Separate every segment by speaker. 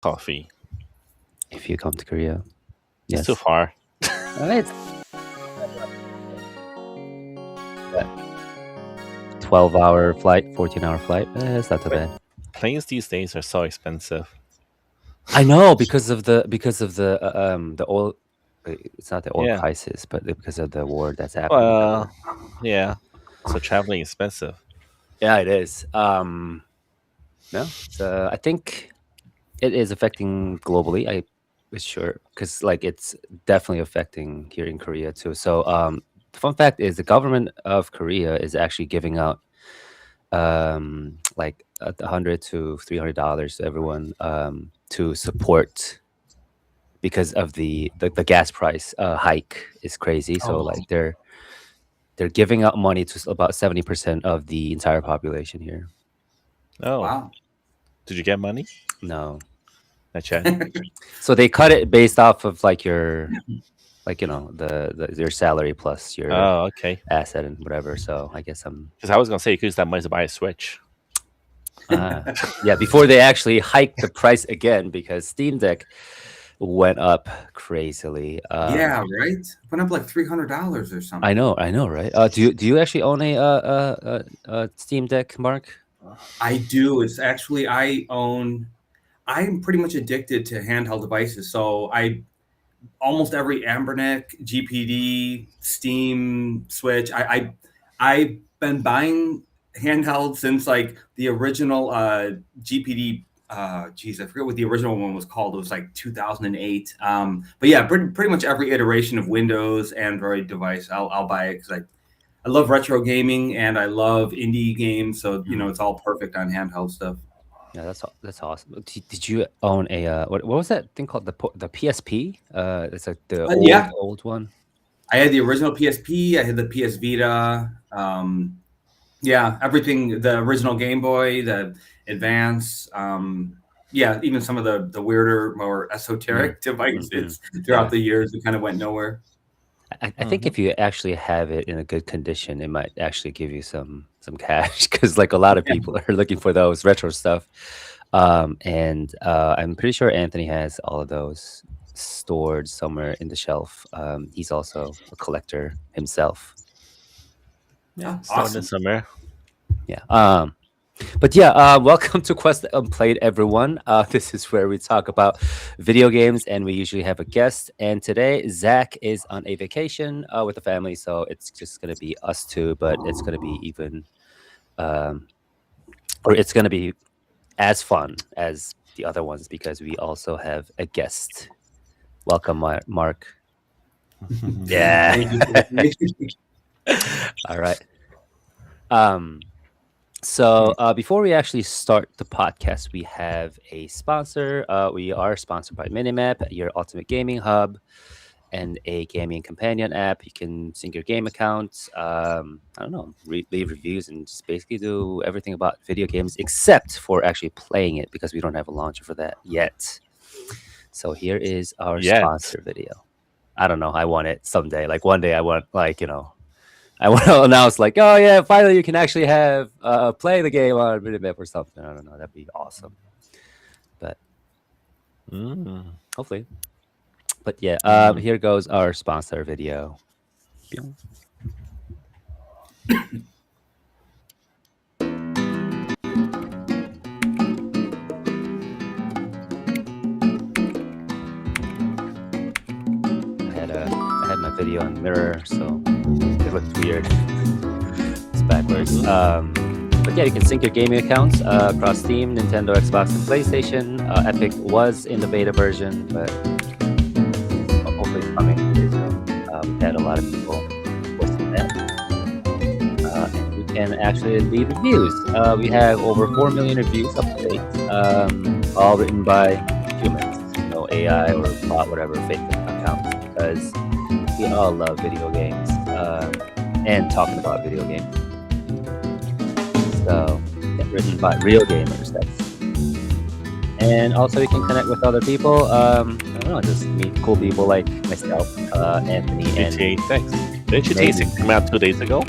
Speaker 1: coffee.
Speaker 2: If you come to Korea,
Speaker 1: It's
Speaker 2: yes.
Speaker 1: too far.
Speaker 2: It's 12-hour flight, 14-hour flight. It's not too bad.
Speaker 1: Planes these days are so expensive.
Speaker 2: I know because of the oil. It's not the oil
Speaker 1: Yeah.
Speaker 2: crisis, but because of the war that's happening.
Speaker 1: Well, yeah. So traveling is expensive.
Speaker 2: Yeah, it is. No, I think it is affecting globally. It's sure because like it's definitely affecting here in Korea too. So the fun fact is the government of Korea is actually giving out like $100 to $300 to everyone to support because of the gas price hike is crazy. So
Speaker 3: Oh.
Speaker 2: like they're giving out money to about 70% of the entire population here.
Speaker 1: Oh,
Speaker 3: Wow.
Speaker 1: did you get money?
Speaker 2: No.
Speaker 1: Not yet.
Speaker 2: So they cut it based off of like your like your salary plus your
Speaker 1: Oh, okay.
Speaker 2: asset and whatever. So I guess I'm
Speaker 1: Because I was gonna say you could use that money to buy a Switch.
Speaker 2: yeah, before they actually hiked the price again because Steam Deck went up crazily.
Speaker 3: Yeah, right. Went up like $300 or something.
Speaker 2: I know, right? Do you actually own a Steam Deck, Mark?
Speaker 3: I do. It's actually I'm pretty much addicted to handheld devices. So almost every Ambernick, GPD, Steam, Switch. I've been buying handhelds since like the original GPD. Geez, I forget what the original one was called. It was like 2008. But yeah, pretty much every iteration of Windows, Android device, I'll buy it because I love retro gaming and I love indie games. So it's all perfect on handheld stuff.
Speaker 2: Yeah, that's awesome. Did you own a what was that thing called the PSP? It's like the old one.
Speaker 3: I had the original PSP. I had the PS Vita. Yeah, everything. The original Game Boy, the Advance. Yeah, even some of the weirder, more esoteric devices throughout the years. It kind of went nowhere.
Speaker 2: I think if you actually have it in a good condition, it might actually give you some cash because like a lot of people are looking for those retro stuff. And I'm pretty sure Anthony has all of those stored somewhere in the shelf. He's also a collector himself.
Speaker 1: Yeah, awesome. Somewhere.
Speaker 2: Yeah. But yeah, welcome to Quest Unplayed, everyone. This is where we talk about video games, and we usually have a guest. And today, Zach is on a vacation with the family, so it's just gonna be us two. But it's gonna be even, or it's gonna be as fun as the other ones because we also have a guest. Welcome, Mark. Yeah. All right. So before we actually start the podcast, we have a sponsor. We are sponsored by Minimap, your ultimate gaming hub, and a gaming companion app. You can sync your game accounts. I don't know, leave reviews, and just basically do everything about video games except for actually playing it because we don't have a launcher for that yet. So here is our sponsor video. I don't know. I want it someday. Like one day, I want I want to announce like, oh yeah, finally you can actually have play the game on Minimap or something. I don't know. That'd be awesome. But hopefully. But yeah, here goes our sponsor video. I had my video on mirror, so it looked weird. It's backwards. But yeah, you can sync your gaming accounts across Steam, Nintendo, Xbox, and PlayStation. Epic was in the beta version, but hopefully it's coming soon. We had a lot of people posting that. And you can actually leave reviews. We have over 4 million reviews up to date, all written by humans, no AI or bot, whatever, fake accounts, because we all love video games and talking about video games. So, written by real gamers. And also, you can connect with other people. I don't know, just meet cool people like myself, Anthony, and
Speaker 1: thanks. Didn't you taste it come out 2 days ago?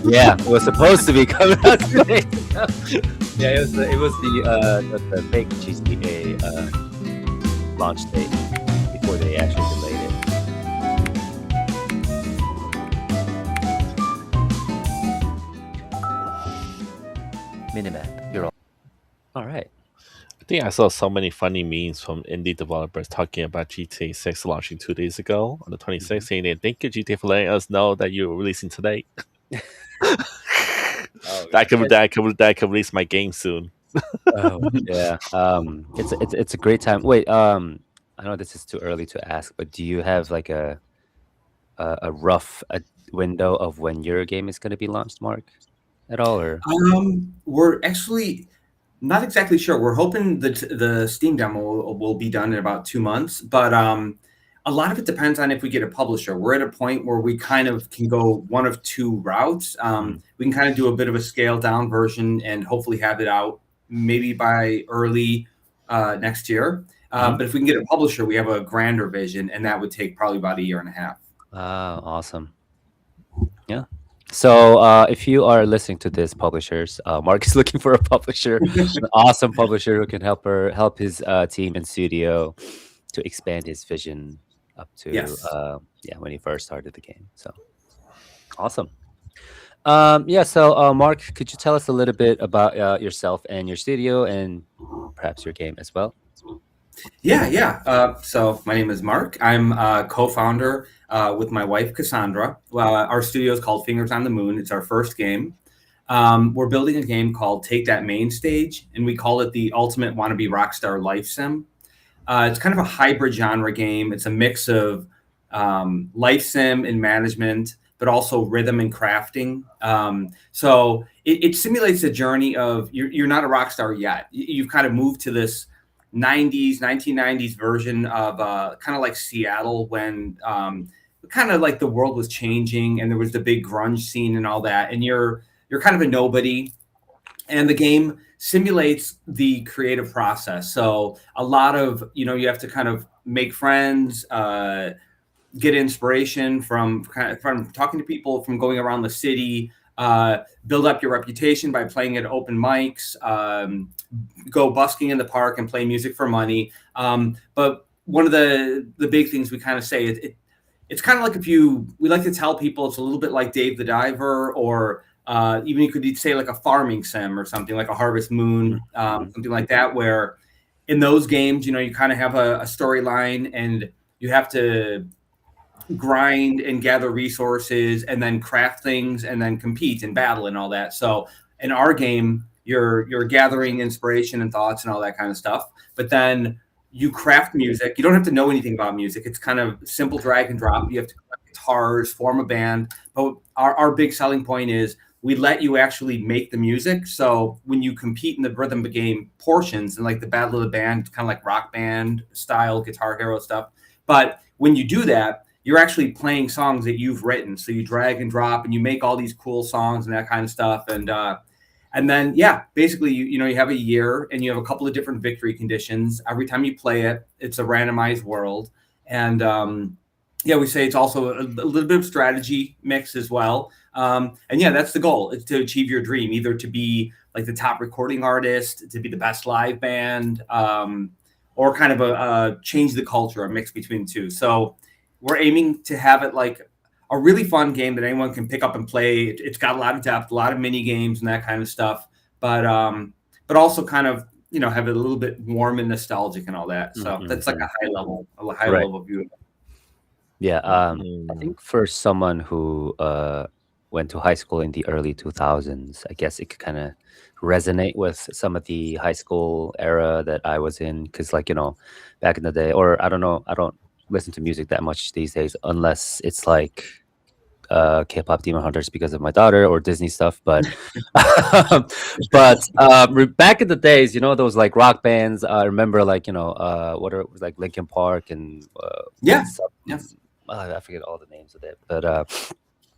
Speaker 2: Yeah, it was supposed to be coming out 2 days ago. Yeah, it was the fake GTA launch date before they actually delayed it. Minimap, you're all right.
Speaker 1: I think I saw so many funny memes from indie developers talking about GTA 6 launching 2 days ago on the
Speaker 2: Mhm.
Speaker 1: 26th, saying they thank you GTA for letting us know that you're releasing today.
Speaker 2: Oh
Speaker 1: that I
Speaker 2: yeah,
Speaker 1: can that I can that I can release my game soon.
Speaker 2: oh yeah. It's a great time. Wait, I know this is too early to ask, but do you have like a rough window of when your game is going to be launched, Mark, at all, or?
Speaker 3: We're actually not exactly sure. We're hoping that the Steam demo will be done in about 2 months, but a lot of it depends on if we get a publisher. We're at a point where we kind of can go one of two routes.
Speaker 2: Mm,
Speaker 3: We can kind of do a bit of a scaled down version and hopefully have it out maybe by early next year.
Speaker 2: mhm.
Speaker 3: But if we can get a publisher, we have a grander vision, and that would take probably about a year and a half.
Speaker 2: Ah, awesome. Yeah. So, if you are listening to this, publishers, Mark is looking for a publisher, an awesome publisher who can help his team and studio to expand his vision up to
Speaker 3: Yes.
Speaker 2: yeah, when he first started the game. So awesome. Yeah. So, Mark, could you tell us a little bit about yourself and your studio, and perhaps your game as well?
Speaker 3: Yeah, yeah. So my name is Mark. I'm co-founder with my wife Cassandra. Our studio is called Fingers on the Moon. It's our first game. We're building a game called Take That Mainstage, and we call it the ultimate wannabe rockstar life sim. It's kind of a hybrid genre game. It's a mix of life sim and management, but also rhythm and crafting. So it simulates the journey of you're not a rock star yet. You've kind of moved to this 1990s version of kind of like Seattle when kind of like the world was changing and there was the big grunge scene and all that. And you're kind of a nobody, and the game simulates the creative process. So a lot of you have to kind of make friends, get inspiration from talking to people, from going around the city, build up your reputation by playing at open mics, go busking in the park and play music for money. But one of the big things we kind of say it's kind of like we like to tell people it's a little bit like Dave the Diver, or even you could say like a farming sim or something like a Harvest Moon,
Speaker 2: Mm-hmm.
Speaker 3: something like that, where in those games, you kind of have a storyline and you have to grind and gather resources and then craft things and then compete and battle and all that. So in our game, you're gathering inspiration and thoughts and all that kind of stuff. But then you craft music. You don't have to know anything about music. It's kind of simple drag and drop. You have to collect guitars, form a band. But our big selling point is we let you actually make the music. So when you compete in the rhythm of game portions and like the battle of the band, kind of like rock band style, Guitar Hero stuff. But when you do that, you're actually playing songs that you've written. So you drag and drop and you make all these cool songs and that kind of stuff. And then, yeah, basically, you have a year and you have a couple of different victory conditions. Every time you play it, it's a randomized world. And yeah, we say it's also a little bit of strategy mix as well. And yeah, that's the goal, is to achieve your dream, either to be like the top recording artist, to be the best live band, or kind of a change the culture, a mix between the two. So we're aiming to have it like a really fun game that anyone can pick up and play. It's got a lot of depth, a lot of mini games and that kind of stuff, but also kind of have it a little bit warm and nostalgic and all that. So that's like
Speaker 2: Mm-hmm.
Speaker 3: a high
Speaker 2: Right.
Speaker 3: level view.
Speaker 2: Yeah. I
Speaker 1: Mm.
Speaker 2: think for someone who went to high school in the early 2000s, I guess it could kind of resonate with some of the high school era that I was in. Because, like, back in the day, or I don't know, I don't listen to music that much these days unless it's like K-pop Demon Hunters because of my daughter, or Disney stuff. But back in the days, those like rock bands. I remember, like, what are like Linkin Park and
Speaker 3: Yeah.
Speaker 2: some,
Speaker 3: Yes.
Speaker 2: I forget all the names of it, but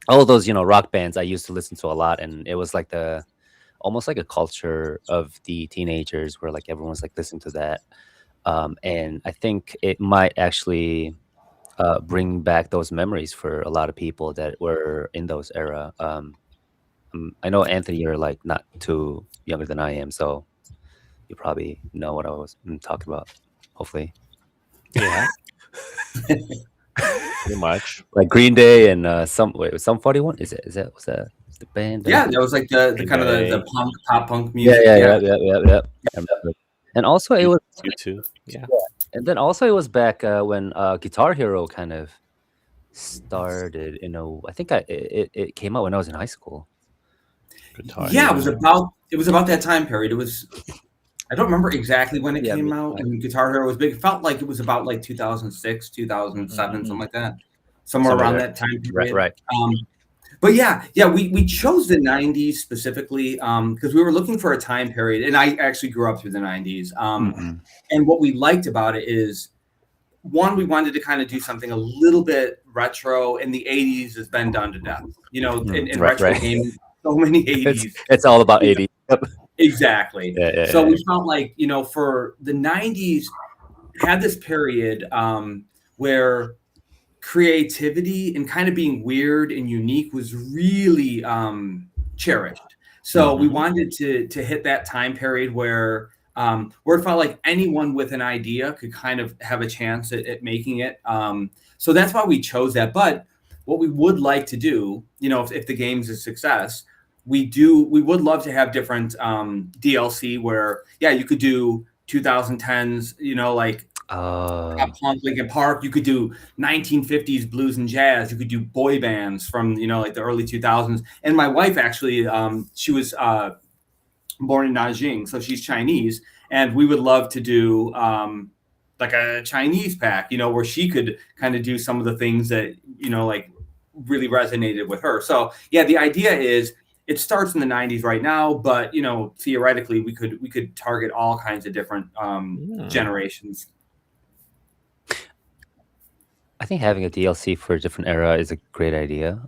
Speaker 2: all those rock bands I used to listen to a lot, and it was like the almost like a culture of the teenagers where like everyone's like listening to that. And I think it might actually bring back those memories for a lot of people that were in those era. I know Anthony, you're like not too younger than I am, so you probably know what I was talking about. Hopefully,
Speaker 1: Yeah, pretty much.
Speaker 2: like Green Day and some 41. Is that was that the band?
Speaker 3: Yeah, that was like the
Speaker 1: Green
Speaker 3: kind of the
Speaker 1: Day,
Speaker 3: punk pop punk
Speaker 2: Yeah,
Speaker 3: music.
Speaker 2: yeah,
Speaker 3: Yeah.
Speaker 2: yeah. I remember. And also it was,
Speaker 1: U2. Yeah.
Speaker 2: and then also it was back when Guitar Hero kind of started. I think it came out when I was in high school.
Speaker 1: Guitar
Speaker 3: Yeah,
Speaker 1: Hero.
Speaker 3: it was about that time period. It was I don't remember exactly when it
Speaker 2: Yeah,
Speaker 3: came out when Guitar Hero was big. It felt like it was about like 2006, 2007, something like that. Somewhere
Speaker 1: Somewhere
Speaker 3: around
Speaker 1: there.
Speaker 3: that time
Speaker 2: right,
Speaker 3: period.
Speaker 2: right.
Speaker 3: But yeah, we chose the 90s specifically because we were looking for a time period, and I actually grew up through the 90s. And what we liked about it is, one, we wanted to kind of do something a little bit retro, and the 80s has been done to death. In
Speaker 2: Right,
Speaker 3: retro
Speaker 2: right.
Speaker 3: gaming, so many
Speaker 2: It's
Speaker 3: 80s.
Speaker 2: it's all about
Speaker 3: You know,
Speaker 2: 80. Yep.
Speaker 3: exactly. So
Speaker 2: Yeah.
Speaker 3: we felt like, for the 90s had this period where creativity and kind of being weird and unique was really cherished. So we wanted to hit that time period where it felt like anyone with an idea could kind of have a chance at making it. So that's why we chose that. But what we would like to do, if the game's a success, we would love to have different DLC where, yeah, you could do 2010s, like pop punk Linkin Park. You could do 1950s blues and jazz. You could do boy bands from like the early 2000s. And my wife actually, she was born in Nanjing, so she's Chinese, and we would love to do like a Chinese pack, where she could kind of do some of the things that like really resonated with her. So yeah, the idea is it starts in the 90s right now, but theoretically we could target all kinds of different generations.
Speaker 2: I think having a DLC for a different era is a great idea.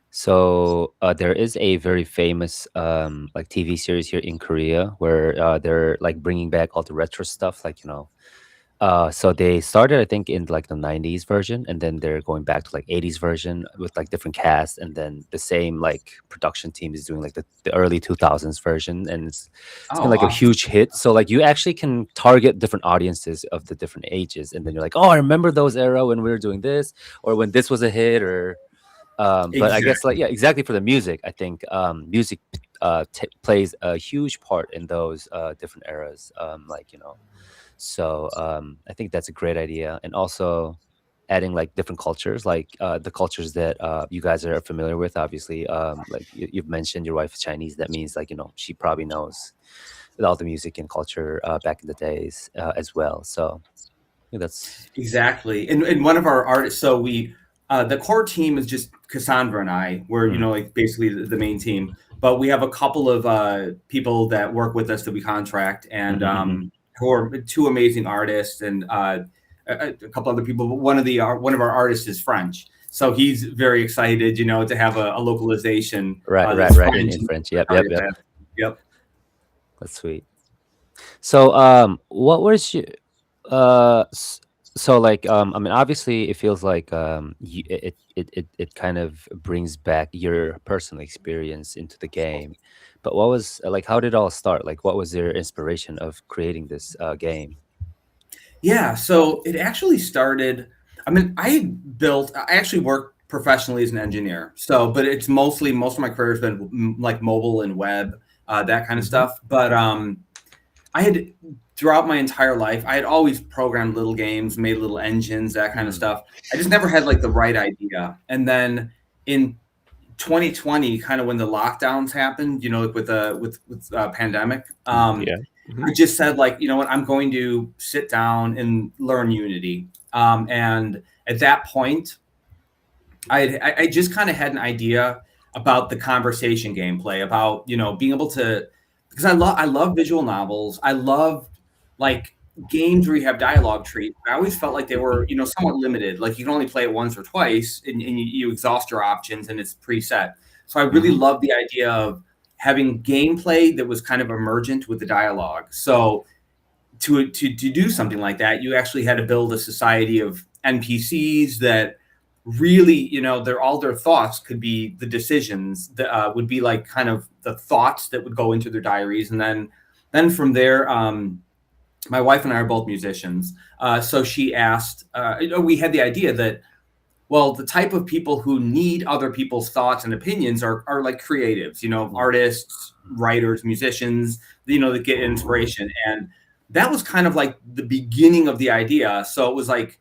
Speaker 2: So there is a very famous like TV series here in Korea where they're like bringing back all the retro stuff, like so they started, I think, in like the 90s version, and then they're going back to like 80s version with like different cast, and then the same like production team is doing like the early 2000s version, and it's been
Speaker 3: Oh,
Speaker 2: like a
Speaker 3: awesome.
Speaker 2: huge hit. So like you actually can target different audiences of the different ages, and then you're like, oh, I remember those era when we were doing this, or when this was a hit, or but I guess like,
Speaker 3: Exactly.
Speaker 2: yeah, exactly, for the music, I think music plays a huge part in those different eras, so I think that's a great idea. And also adding like different cultures, like the cultures that you guys are familiar with. Obviously, like you've mentioned your wife is Chinese. That means like, she probably knows all the music and culture back in the days as well. So I think that's
Speaker 3: Exactly. And one of our artists, so the core team is just Cassandra and I. We're, like basically the main team, but we have a couple of people that work with us that we contract, and who are two amazing artists, and a couple other people. But one of our artists is French, so he's very excited, to have a localization
Speaker 2: right,
Speaker 3: that's
Speaker 2: in
Speaker 3: French.
Speaker 2: French. Yep.
Speaker 3: Yep.
Speaker 2: That's sweet. So what was your so like I mean, obviously it feels like it kind of brings back your personal experience into the game, but what was like, how did it all start? Like, what was your inspiration of creating this game?
Speaker 3: Yeah, so it actually started. I mean, I actually worked professionally as an engineer. So, but it's most of my career has been like mobile and web, that kind of stuff. But I had throughout my entire life, I had always programmed little games, made little engines, that kind of stuff. I just never had like the right idea. And then in 2020, kind of when the lockdowns happened, like with pandemic,
Speaker 1: Yeah.
Speaker 3: I just said, like, you know what, I'm going to sit down and learn Unity. And at that point, I just kind of had an idea about the conversation gameplay, about being able to, because I love visual novels. I love like games where you have dialogue trees. I always felt like they were somewhat limited. Like you can only play it once or twice, and you exhaust your options, and it's preset. So I really love the idea of having gameplay that was kind of emergent with the dialogue. So to do something like that, you actually had to build a society of NPCs that really, all their thoughts could be the decisions that would be like kind of the thoughts that would go into their diaries. And then from there, my wife and I are both musicians. So she asked, we had the idea that, well, the type of people who need other people's thoughts and opinions are like creatives, artists, writers, musicians, that get inspiration. And that was kind of like the beginning of the idea. So it was like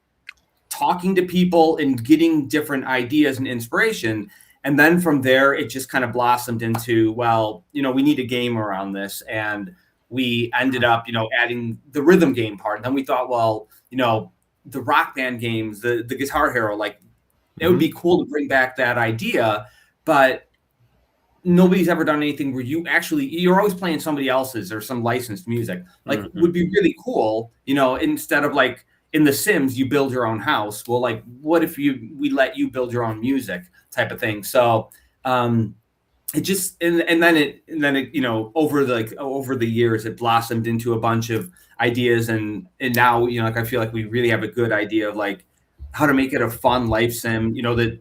Speaker 3: talking to people and getting different ideas and inspiration. And then from there, it just kind of blossomed into, well, we need a game around this. And we ended up, adding the rhythm game part. And then we thought, well, the Rock Band games, the Guitar Hero, like, it would be cool to bring back that idea, but nobody's ever done anything where you're always playing somebody else's or some licensed music. Like, would be really cool, instead of like in The Sims, you build your own house. Well, like, what if we let you build your own music type of thing? So it just and then it over the years it blossomed into a bunch of ideas, and now like I feel like we really have a good idea of like how to make it a fun life sim, that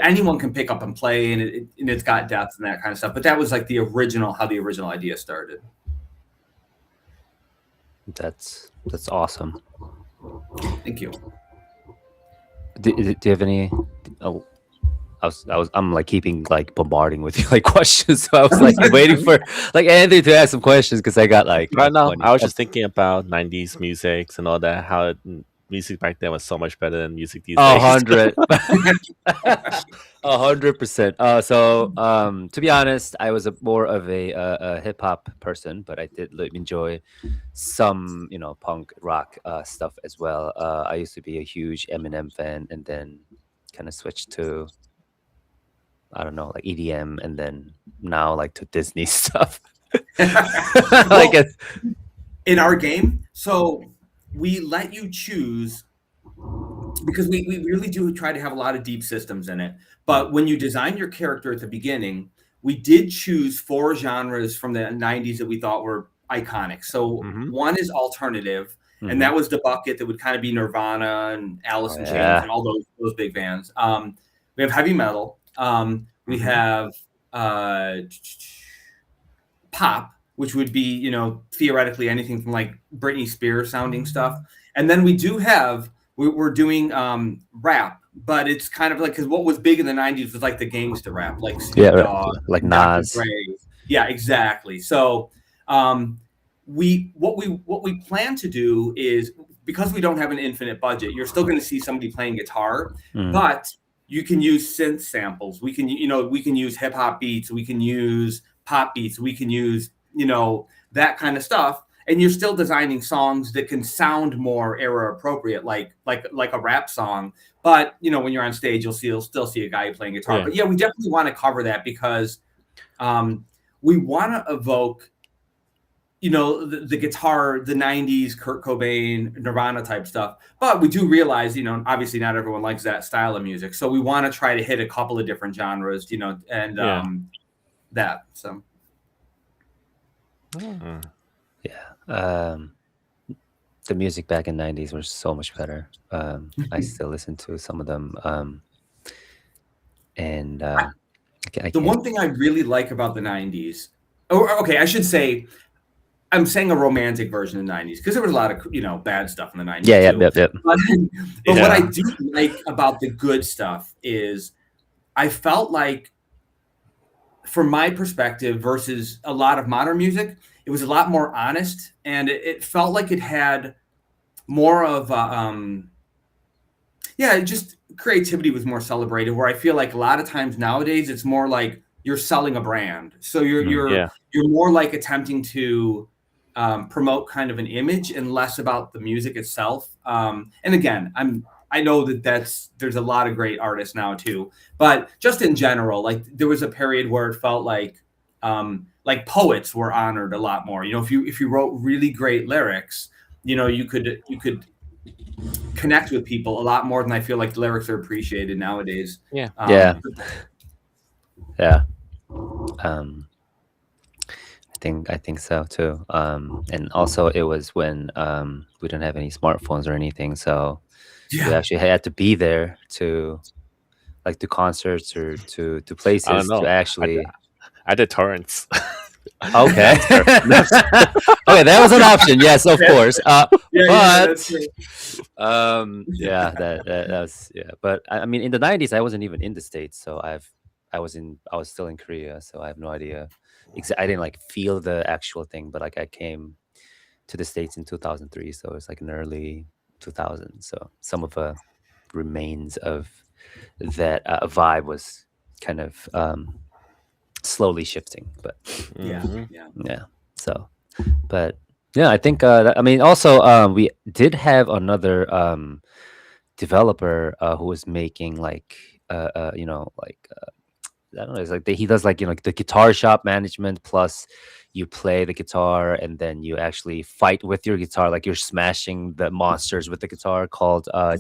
Speaker 3: anyone can pick up and play, and it's got depth and that kind of stuff. But that was like how the original idea started.
Speaker 2: That's awesome.
Speaker 3: Thank you.
Speaker 2: Do you have any? Oh, I'm like keeping like bombarding with you like questions. So I was like waiting for like Anthony to ask some questions because I got like
Speaker 1: right now. I was just thinking about 90s music and all that. How music back then was so much better than music these days.
Speaker 2: 100%. So to be honest, I was more of a hip hop person, but I did enjoy some punk rock stuff as well. I used to be a huge Eminem fan, and then kind of switched to, I don't know, like EDM, and then now like to Disney stuff.
Speaker 3: Like in our game, so we let you choose, because we really do try to have a lot of deep systems in it. But when you design your character at the beginning, we did choose 4 genres from the 90s that we thought were iconic. So one is alternative, and that was the bucket that would kind of be Nirvana and Alice in Chains and all those big bands. We have heavy metal. We have pop, which would be, theoretically anything from like Britney Spears sounding stuff. And then we're doing rap, but it's kind of like, because what was big in the 90s was like the gangster rap, like Snoop Dogg,
Speaker 2: like Nas.
Speaker 3: Yeah, exactly. So what we plan to do is, because we don't have an infinite budget, you're still going to see somebody playing guitar, but you can use synth samples. We can use hip hop beats. We can use pop beats. We can use, that kind of stuff. And you're still designing songs that can sound more era appropriate, like a rap song. But, when you're on stage, you'll still see a guy playing guitar. Yeah. But yeah, we definitely want to cover that because we want to evoke, the guitar, the 90s, Kurt Cobain, Nirvana type stuff. But we do realize, obviously not everyone likes that style of music. So we want to try to hit a couple of different genres, and that. So.
Speaker 2: Yeah. The music back in the 90s was so much better. I still listen to some of them.
Speaker 3: One thing I really like about the 90s, okay, I should say, I'm saying a romantic version of the 90s, because there was a lot of, bad stuff in the 90s.
Speaker 2: Yeah.
Speaker 3: But what I do like about the good stuff is I felt like, from my perspective versus a lot of modern music, it was a lot more honest, and it felt like it had more of just creativity was more celebrated, where I feel like a lot of times nowadays it's more like you're selling a brand. So you're more like attempting to promote kind of an image and less about the music itself. And again, I know that there's a lot of great artists now too, but just in general, like there was a period where it felt like poets were honored a lot more. If you wrote really great lyrics, you could connect with people a lot more than I feel like lyrics are appreciated nowadays.
Speaker 2: Yeah. I think so too. And also it was when we didn't have any smartphones or anything, so you actually had to be there to like to concerts or to
Speaker 1: I don't
Speaker 2: places
Speaker 1: know.
Speaker 2: to actually?
Speaker 1: I did torrents.
Speaker 2: Okay.
Speaker 1: No,
Speaker 2: Okay, that was an option. Yes, of course.
Speaker 3: Yeah,
Speaker 2: But
Speaker 3: that's true.
Speaker 2: yeah, that's yeah. But I mean, in the '90s, I wasn't even in the States, so I was still in Korea, so I have no idea. I didn't like feel the actual thing, but like I came to the States in 2003, so it's like an early 2000. So some of the remains of that vibe was kind of slowly shifting, but
Speaker 3: Yeah,
Speaker 1: Mhm.
Speaker 3: yeah.
Speaker 2: yeah. So, but yeah, I think I mean also we did have another developer who was making like like I don't know, it's like he does like the guitar shop management plus you play the guitar and then you actually fight with your guitar like you're smashing the monsters with the guitar called
Speaker 3: Oh,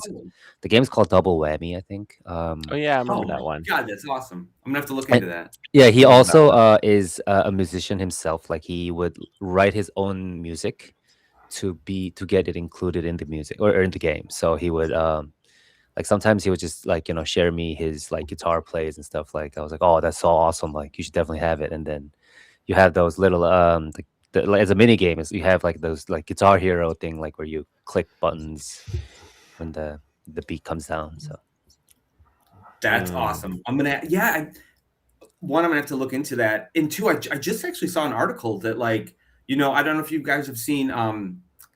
Speaker 2: the game's called Double Whammy, I think.
Speaker 1: Oh yeah, I remember
Speaker 3: oh my
Speaker 1: that one.
Speaker 3: God, that's awesome. I'm gonna have to look
Speaker 2: And
Speaker 3: into that.
Speaker 2: yeah, he
Speaker 1: I remember that
Speaker 2: also
Speaker 1: one.
Speaker 2: is a musician himself. Like he would write his own music to get it included in the music or in the game. So he would like sometimes he would just like share me his like guitar plays and stuff. Like I was like, oh, that's so awesome! Like you should definitely have it. And then you have those little like, as a mini game is you have like those like Guitar Hero thing like where you click buttons when the beat comes down. So
Speaker 3: That's
Speaker 1: Mm.
Speaker 3: awesome. I'm gonna, yeah. One, I'm gonna have to look into that. And two, I just actually saw an article that like, I don't know if you guys have seen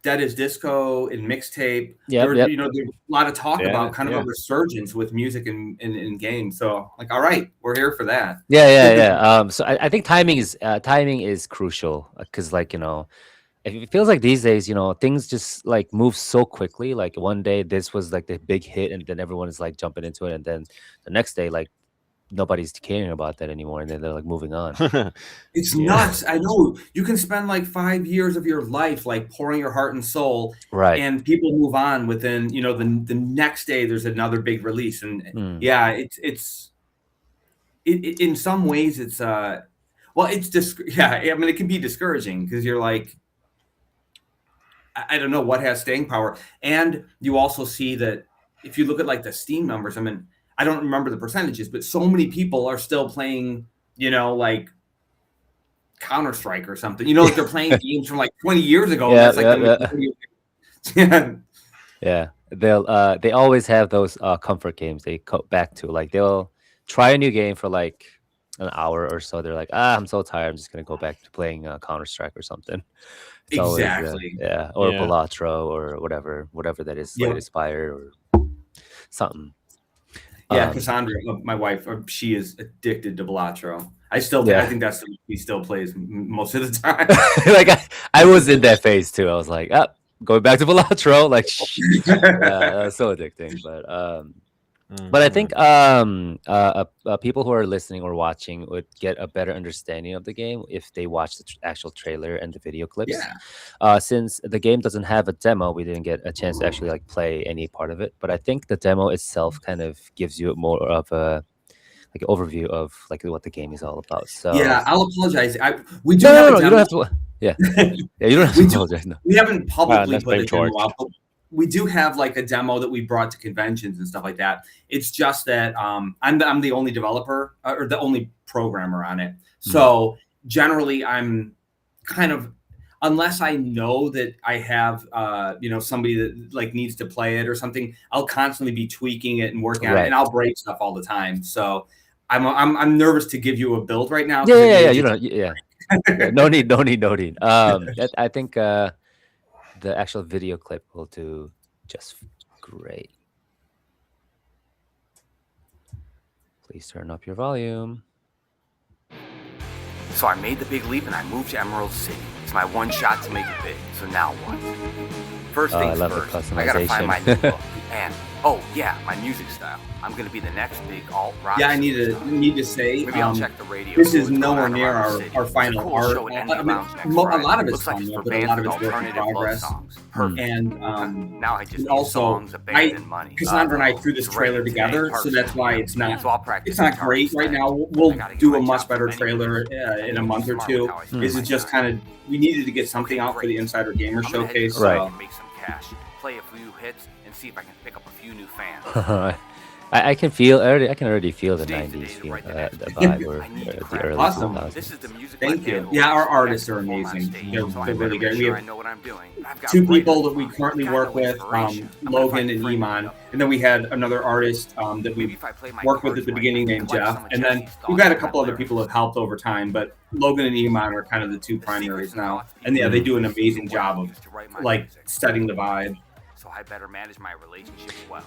Speaker 3: Dead is Disco and Mixtape.
Speaker 2: yep, yep,
Speaker 3: There's a lot of talk
Speaker 1: Yeah,
Speaker 3: about kind of a
Speaker 1: yeah.
Speaker 3: resurgence with music in games. So like, all right, we're here for that.
Speaker 2: yeah, yeah,
Speaker 3: The-
Speaker 2: yeah. So I think timing is crucial because like it feels like these days, things just like move so quickly. Like one day this was like the big hit, and then everyone is like jumping into it, and then the next day, like nobody's caring about that anymore, and then they're like moving on.
Speaker 3: it's
Speaker 1: Yeah.
Speaker 3: nuts. I know you can spend like 5 years of your life like pouring your heart and soul,
Speaker 2: Right.
Speaker 3: and people move on within the next day. There's another big release, and
Speaker 2: Mm.
Speaker 3: yeah, in some ways it's well it's yeah, I mean it can be discouraging because you're like I don't know what has staying power. And you also see that if you look at like the Steam numbers, I mean I don't remember the percentages, but so many people are still playing like Counter-Strike or something, like they're playing games from like 20 years ago, and
Speaker 2: Yeah,
Speaker 3: that's like the
Speaker 2: yeah, yeah.
Speaker 3: majority of
Speaker 2: Yeah. They always have those comfort games they go back to. Like they'll try a new game for like an hour or so. They're like, I'm so tired. I'm just gonna go back to playing Counter Strike or something. It's always
Speaker 3: exactly.
Speaker 2: yeah, or
Speaker 1: Yeah.
Speaker 2: Balatro or whatever that is,
Speaker 3: Yeah.
Speaker 2: Slate Aspire or something.
Speaker 3: Yeah, Cassandra, my wife, she is addicted to Balatro. I
Speaker 2: Yeah.
Speaker 3: think that's the he still plays most of the time.
Speaker 2: Like I was in that phase too. I was like, going back to Balatro, like that was so addicting. But I think people who are listening or watching would get a better understanding of the game if they watch the actual trailer and the video clips.
Speaker 3: Yeah.
Speaker 2: Since the game doesn't have a demo, we didn't get a chance to actually like play any part of it. But I think the demo itself kind of gives you more of a like overview of like what the game is all about. So
Speaker 3: Yeah, I'll apologize. We do
Speaker 2: no,
Speaker 3: have
Speaker 2: no,
Speaker 3: a
Speaker 2: no, you don't
Speaker 3: demo.
Speaker 2: have to. Yeah, yeah, you don't have to
Speaker 3: We do.
Speaker 2: apologize. No.
Speaker 3: We haven't publicly
Speaker 1: Let's
Speaker 3: put
Speaker 1: blame
Speaker 3: the demo
Speaker 1: George.
Speaker 3: out, but we do have like a demo that we brought to conventions and stuff like that. It's just that I'm the only developer or the only programmer on it. So generally, I'm kind of unless I know that I have somebody that like needs to play it or something, I'll constantly be tweaking it and working on it,
Speaker 2: Right.
Speaker 3: and I'll break stuff all the time. So I'm nervous to give you a build right now.
Speaker 2: Yeah. You know, yeah. Yeah, no need. I think the actual video clip will do just great. Please turn up your volume.
Speaker 4: So I made the big leap and I moved to Emerald City. It's my one shot to make it big. So now what? First
Speaker 2: I
Speaker 4: things
Speaker 2: love the
Speaker 4: first, I gotta find my new
Speaker 2: customization.
Speaker 4: look. And oh yeah, my music style. I'm gonna be the next big alt rock.
Speaker 3: Yeah, I need
Speaker 4: superstar.
Speaker 3: to say
Speaker 4: Maybe I'll check the radio.
Speaker 3: this
Speaker 4: see
Speaker 3: is
Speaker 4: what's going
Speaker 3: nowhere
Speaker 4: on
Speaker 3: near
Speaker 4: around the
Speaker 3: our,
Speaker 4: city.
Speaker 3: our
Speaker 4: There's a
Speaker 3: final
Speaker 4: cool
Speaker 3: art.
Speaker 4: show at Indie
Speaker 3: I mean,
Speaker 4: Lounge next
Speaker 3: a lot
Speaker 4: Friday.
Speaker 3: of it's
Speaker 4: Looks like
Speaker 3: fun,
Speaker 4: it's for
Speaker 3: but a
Speaker 4: bands
Speaker 3: lot of
Speaker 4: with
Speaker 3: it's work in
Speaker 4: alternative love
Speaker 3: progress.
Speaker 4: songs. Perfect.
Speaker 3: And
Speaker 4: Now I just need
Speaker 3: also,
Speaker 4: songs, a band, and money.
Speaker 3: Cassandra and I threw this
Speaker 4: It's ready
Speaker 3: trailer
Speaker 4: today,
Speaker 3: together, so that's why it's not
Speaker 4: So I'll practice
Speaker 3: it's not
Speaker 4: guitar
Speaker 3: great right
Speaker 4: instead.
Speaker 3: now.
Speaker 4: I
Speaker 3: We'll
Speaker 4: gotta get
Speaker 3: do
Speaker 4: my
Speaker 3: a much
Speaker 4: chops
Speaker 3: better
Speaker 4: up anyway.
Speaker 3: trailer in a month or two. This is just kind of we needed to get something out for the Insider Gamer
Speaker 4: I'm gonna head to
Speaker 3: Showcase.
Speaker 4: the
Speaker 2: Right.
Speaker 4: bank and make some cash, play a few hits, and see if I can pick up a few new fans.
Speaker 2: I can feel already. I can already feel the
Speaker 4: Today's the
Speaker 2: '90s
Speaker 4: day to
Speaker 2: feel,
Speaker 4: write the next
Speaker 2: the
Speaker 4: video.
Speaker 2: vibe, or
Speaker 4: I need to
Speaker 2: the
Speaker 4: craft
Speaker 2: early
Speaker 4: it. So
Speaker 3: Awesome.
Speaker 4: this is the
Speaker 2: 2000s.
Speaker 4: music
Speaker 3: Thank
Speaker 4: left
Speaker 3: you.
Speaker 4: handle.
Speaker 3: Yeah, our
Speaker 4: I got
Speaker 3: artists
Speaker 4: to
Speaker 3: are
Speaker 4: perform on
Speaker 3: amazing.
Speaker 4: stage,
Speaker 3: They're
Speaker 4: so I
Speaker 3: they're
Speaker 4: better
Speaker 3: really
Speaker 4: make
Speaker 3: great. We
Speaker 4: sure
Speaker 3: have
Speaker 4: I know what I'm doing. But I've got
Speaker 3: two
Speaker 4: writer's
Speaker 3: people that we
Speaker 4: block.
Speaker 3: currently
Speaker 4: Got
Speaker 3: work
Speaker 4: no
Speaker 3: with,
Speaker 4: inspiration. I'm gonna
Speaker 3: Logan
Speaker 4: find a
Speaker 3: and
Speaker 4: friend to meet
Speaker 3: Iman,
Speaker 4: up with.
Speaker 3: and then we had another artist that
Speaker 4: Maybe
Speaker 3: we
Speaker 4: if I play my
Speaker 3: worked with at
Speaker 4: cards
Speaker 3: the
Speaker 4: right, I
Speaker 3: beginning
Speaker 4: can
Speaker 3: named
Speaker 4: collect
Speaker 3: Jeff,
Speaker 4: some of
Speaker 3: and then
Speaker 4: Jesse's
Speaker 3: we've
Speaker 4: thoughts
Speaker 3: got a
Speaker 4: on my
Speaker 3: couple other people that
Speaker 4: lyrics.
Speaker 3: have helped over time. But Logan and Iman are kind of the two
Speaker 4: The secrets
Speaker 3: primaries
Speaker 4: and
Speaker 3: now,
Speaker 4: thoughts
Speaker 3: and yeah,
Speaker 4: begin
Speaker 3: they
Speaker 4: with
Speaker 3: do an
Speaker 4: music. So
Speaker 3: amazing
Speaker 4: what I
Speaker 3: job of
Speaker 4: use to write my
Speaker 3: like
Speaker 4: music.
Speaker 3: setting the vibe.
Speaker 4: So I better manage my relationships well.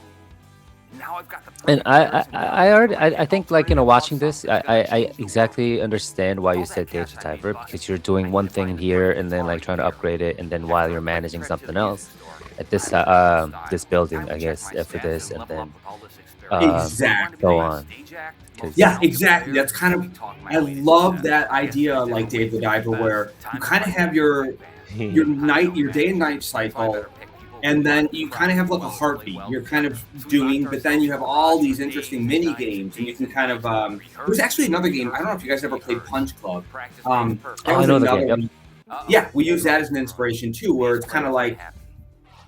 Speaker 4: Now I've got the
Speaker 2: And
Speaker 4: perfect comparison wheel,
Speaker 2: I already,
Speaker 4: so I
Speaker 2: I
Speaker 4: pick
Speaker 2: think, like,
Speaker 4: alternative love
Speaker 2: watching this,
Speaker 4: songs that's gonna
Speaker 2: I
Speaker 4: change the world.
Speaker 2: exactly understand why
Speaker 4: With
Speaker 2: you
Speaker 4: all that
Speaker 2: said Dave
Speaker 4: cash
Speaker 2: the
Speaker 4: I made
Speaker 2: Diver,
Speaker 4: busting,
Speaker 2: because you're
Speaker 4: I
Speaker 2: doing
Speaker 4: need
Speaker 2: one
Speaker 4: to find
Speaker 2: thing
Speaker 4: the
Speaker 2: here
Speaker 4: perfect
Speaker 2: and then
Speaker 4: guitar
Speaker 2: like trying to
Speaker 4: repair.
Speaker 2: upgrade it, and then while
Speaker 4: After
Speaker 2: you're
Speaker 4: a quick
Speaker 2: managing
Speaker 4: trip to
Speaker 2: something
Speaker 4: the music
Speaker 2: else
Speaker 4: store,
Speaker 2: at
Speaker 4: I
Speaker 2: this
Speaker 4: looked at the
Speaker 2: this
Speaker 4: style.
Speaker 2: building,
Speaker 4: Time to
Speaker 2: I
Speaker 4: check
Speaker 2: guess,
Speaker 4: my
Speaker 2: for
Speaker 4: stats
Speaker 2: this,
Speaker 4: and
Speaker 2: and
Speaker 4: level up
Speaker 2: then
Speaker 4: with all this experience. So you want to be
Speaker 2: go
Speaker 4: the
Speaker 3: Exactly.
Speaker 4: best
Speaker 2: on,
Speaker 4: stage act? Most
Speaker 2: because
Speaker 3: Yeah,
Speaker 4: talented
Speaker 3: exactly.
Speaker 4: player?
Speaker 3: That's kind
Speaker 4: Let
Speaker 3: of
Speaker 4: me talk my
Speaker 3: I
Speaker 4: latest
Speaker 3: love
Speaker 4: success.
Speaker 3: that
Speaker 4: I guess there's
Speaker 3: idea, like
Speaker 4: different
Speaker 3: Dave
Speaker 4: ways
Speaker 3: the
Speaker 4: to be the
Speaker 3: Diver,
Speaker 4: best.
Speaker 3: where you
Speaker 4: Time to
Speaker 3: kind of
Speaker 4: find
Speaker 3: have
Speaker 4: that perfect band.
Speaker 3: your
Speaker 4: How to
Speaker 3: night,
Speaker 4: build
Speaker 3: your day and
Speaker 4: management.
Speaker 3: night
Speaker 4: So I better
Speaker 3: cycle,
Speaker 4: pick people who
Speaker 3: and then
Speaker 4: rock the
Speaker 3: you kind of
Speaker 4: crowd
Speaker 3: have
Speaker 4: as
Speaker 3: like a
Speaker 4: well as play
Speaker 3: heartbeat.
Speaker 4: well
Speaker 3: You're kind
Speaker 4: together.
Speaker 3: of
Speaker 4: So we locked
Speaker 3: doing, but then
Speaker 4: ourselves
Speaker 3: you
Speaker 4: in the
Speaker 3: have all
Speaker 4: garage for
Speaker 3: these
Speaker 4: days
Speaker 3: interesting
Speaker 4: and
Speaker 3: mini
Speaker 4: nights and
Speaker 3: games, and you
Speaker 4: days
Speaker 3: can
Speaker 4: and
Speaker 3: kind of
Speaker 4: nights.
Speaker 3: there's
Speaker 4: Rehearsing
Speaker 3: actually
Speaker 4: and
Speaker 3: another game. I don't know if you
Speaker 4: rehearsing
Speaker 3: guys
Speaker 4: and
Speaker 3: ever played
Speaker 4: rehearsing.
Speaker 3: Punch Club.
Speaker 4: Practice makes
Speaker 3: That
Speaker 2: oh,
Speaker 4: perfect.
Speaker 2: I
Speaker 3: was
Speaker 2: know the game.
Speaker 3: another
Speaker 2: Yep.
Speaker 3: one.
Speaker 4: Uh-oh,
Speaker 3: Yeah, we use that as an
Speaker 4: trouble brewing.
Speaker 3: inspiration too, where
Speaker 4: Bass
Speaker 3: it's kind
Speaker 4: player
Speaker 3: of
Speaker 4: not
Speaker 3: like,
Speaker 4: happy.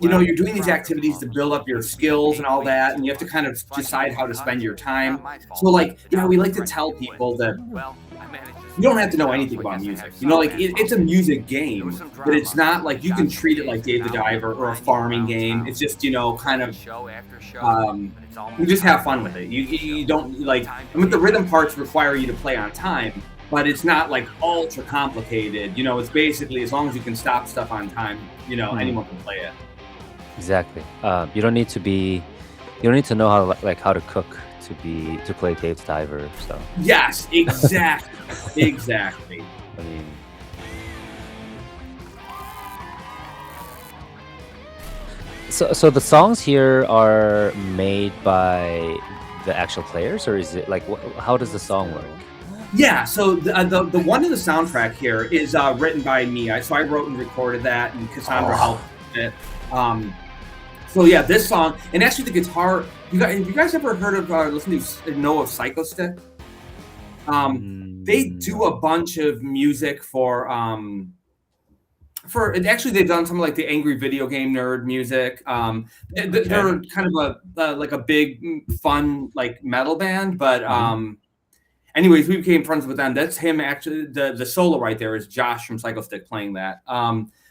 Speaker 3: you're
Speaker 4: Well,
Speaker 3: doing these
Speaker 4: crowd
Speaker 3: activities to
Speaker 4: response was
Speaker 3: build up your
Speaker 4: okay.
Speaker 3: skills and
Speaker 4: Paid
Speaker 3: all
Speaker 4: way
Speaker 3: that, and
Speaker 4: too
Speaker 3: you have to
Speaker 4: much.
Speaker 3: kind of
Speaker 4: So I gave
Speaker 3: decide
Speaker 4: him
Speaker 3: how
Speaker 4: a
Speaker 3: to
Speaker 4: cut.
Speaker 3: spend your
Speaker 4: Not
Speaker 3: time.
Speaker 4: my
Speaker 3: So,
Speaker 4: fault.
Speaker 3: like,
Speaker 4: So now
Speaker 3: we
Speaker 4: he's
Speaker 3: like to
Speaker 4: threatening
Speaker 3: tell
Speaker 4: to quit.
Speaker 3: people that
Speaker 4: Well, I managed to
Speaker 3: you don't
Speaker 4: smooth
Speaker 3: have to
Speaker 4: things
Speaker 3: know
Speaker 4: out,
Speaker 3: anything
Speaker 4: so I
Speaker 3: about
Speaker 4: guess I had
Speaker 3: music.
Speaker 4: a
Speaker 3: Like,
Speaker 4: stuntman
Speaker 3: it's a
Speaker 4: follow me.
Speaker 3: music
Speaker 4: There was
Speaker 3: game,
Speaker 4: some
Speaker 3: but it's
Speaker 4: drama,
Speaker 3: not
Speaker 4: so we
Speaker 3: like you
Speaker 4: shot
Speaker 3: can
Speaker 4: some
Speaker 3: treat it like
Speaker 4: gigs, and
Speaker 3: Dave the
Speaker 4: now we're
Speaker 3: Diver or a
Speaker 4: grinding
Speaker 3: farming
Speaker 4: around
Speaker 3: game.
Speaker 4: town.
Speaker 3: It's just, kind
Speaker 4: Playing
Speaker 3: of,
Speaker 4: show after show,
Speaker 3: um,
Speaker 4: but it's
Speaker 3: you
Speaker 4: almost
Speaker 3: just have
Speaker 4: time
Speaker 3: fun
Speaker 4: for
Speaker 3: with
Speaker 4: the
Speaker 3: it.
Speaker 4: real
Speaker 3: You
Speaker 4: show.
Speaker 3: don't like,
Speaker 4: Time
Speaker 3: I mean, the
Speaker 4: to take
Speaker 3: rhythm
Speaker 4: back
Speaker 3: parts
Speaker 4: control.
Speaker 3: require you to play on time, but it's not like ultra complicated. It's basically as long as you can stop stuff on time,
Speaker 2: Mhm.
Speaker 3: anyone can play it.
Speaker 2: Exactly. You don't need to be, you don't need to know how to cook to play Dave the Diver. So
Speaker 3: Yes, exactly. Exactly.
Speaker 2: I mean, so the songs here are made by the actual players, or is it like how does the song work?
Speaker 3: Yeah, so the one in the soundtrack here is written by me. So I wrote and recorded that, and Cassandra helped
Speaker 2: Oh,
Speaker 3: with it. So yeah, this song, and actually the guitar. Have you guys ever heard of listen to know of Psycho Stick? They do
Speaker 2: no.
Speaker 3: a bunch of music for and actually they've done some like the angry video game nerd music.
Speaker 1: Okay.
Speaker 3: They're kind of like a big fun like metal band, but
Speaker 2: Mhm.
Speaker 3: anyways, we became friends with them. That's him actually. The solo right there is Josh from Psycho Stick playing that.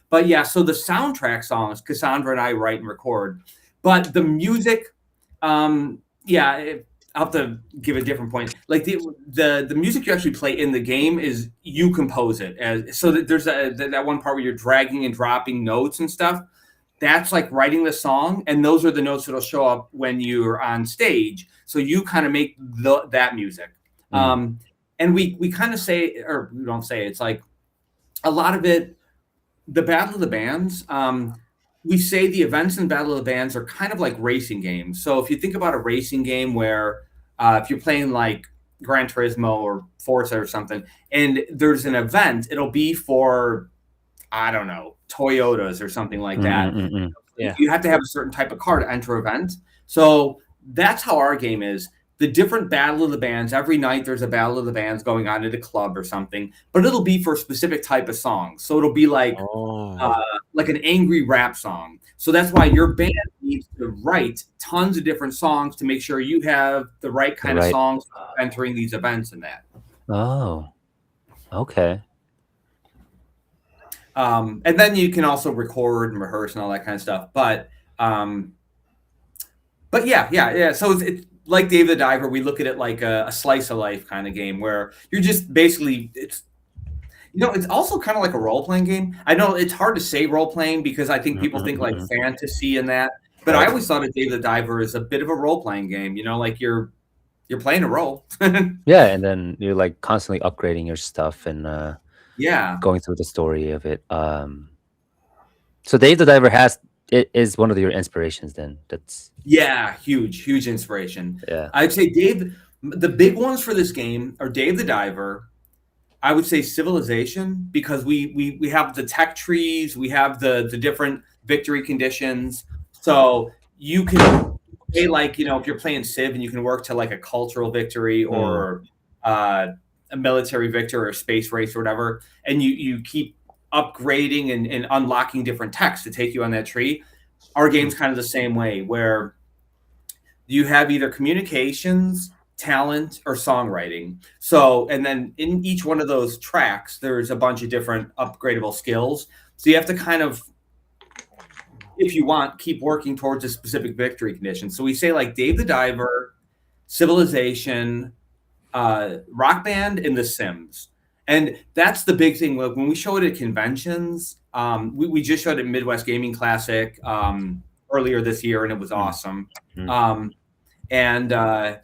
Speaker 3: But yeah, so the soundtrack songs Cassandra and I write and record, but the music, yeah, I'll have to give a different point. Like the music you actually play in the game is you compose it, so that there's that one part where you're dragging and dropping notes and stuff. That's like writing the song, and those are the notes that'll show up when you're on stage. So you kind of make that music.
Speaker 2: Mm.
Speaker 3: Um, and we kind of say, or we don't say, it's like a lot of it, the Battle of the Bands, we say the events in Battle of the Bands are kind of like racing games. So if you think about a racing game where if you're playing like Gran Turismo or Forza or something, and there's an event, it'll be for, I don't know, Toyotas or something like that.
Speaker 2: Mm. Yeah.
Speaker 3: You have to have a certain type of car to enter event. So that's how our game is. The different battle of the bands. Every night there's a battle of the bands going on at a club or something, but it'll be for a specific type of song. So it'll be
Speaker 1: Oh.
Speaker 3: like an angry rap song. So that's why your band needs to write tons of different songs to make sure you have the right
Speaker 2: The
Speaker 3: kind of
Speaker 2: right.
Speaker 3: songs entering these events and that.
Speaker 2: Oh, okay.
Speaker 3: And then you can also record and rehearse and all that kind of stuff. But yeah. So it's like Dave the Diver. We look at it like a slice of life kind of game where you're just basically it's also kind of like a role playing game. I know it's hard to say role playing because I think people think like
Speaker 2: Mm.
Speaker 3: fantasy and that, but I
Speaker 2: Right.
Speaker 3: always thought of Dave the Diver as a bit of a role playing game. Like you're playing a role.
Speaker 2: Yeah, and then you're like constantly upgrading your stuff and
Speaker 3: Yeah.
Speaker 2: going through the story of it. So Dave the Diver it is one of your inspirations then. That's
Speaker 3: Yeah, huge inspiration.
Speaker 2: yeah.
Speaker 3: I'd say the big ones for this game are Dave the Diver. I would say Civilization because we have the tech trees, we have the different victory conditions. So you can play like, if you're playing Civ and you can work to like a cultural victory or a military victory or a space race or whatever, and you keep upgrading and unlocking different techs to take you on that tree. Our game's kind of the same way where you have either communications, talent, or songwriting. So, and then in each one of those tracks, there's a bunch of different upgradable skills. So you have to kind of, if you want, keep working towards a specific victory condition. So we say like Dave the Diver, Civilization, Rock Band, and The Sims. And that's the big thing. When we show it at conventions, we just showed it at Midwest Gaming Classic earlier this year, and it was awesome. And that's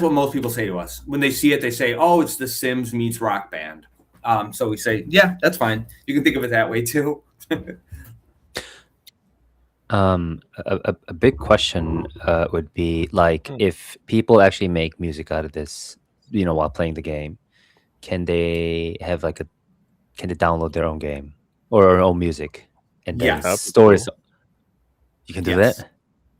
Speaker 3: what most people say to us. When they see it, they say, oh, it's The Sims meets Rock Band. So we say, yeah, that's fine. You can think of it that way too.
Speaker 2: A big question would be like, if people actually make music out of this, while playing the game, can they have like can they download their own game or their own music and then store it? You can do that?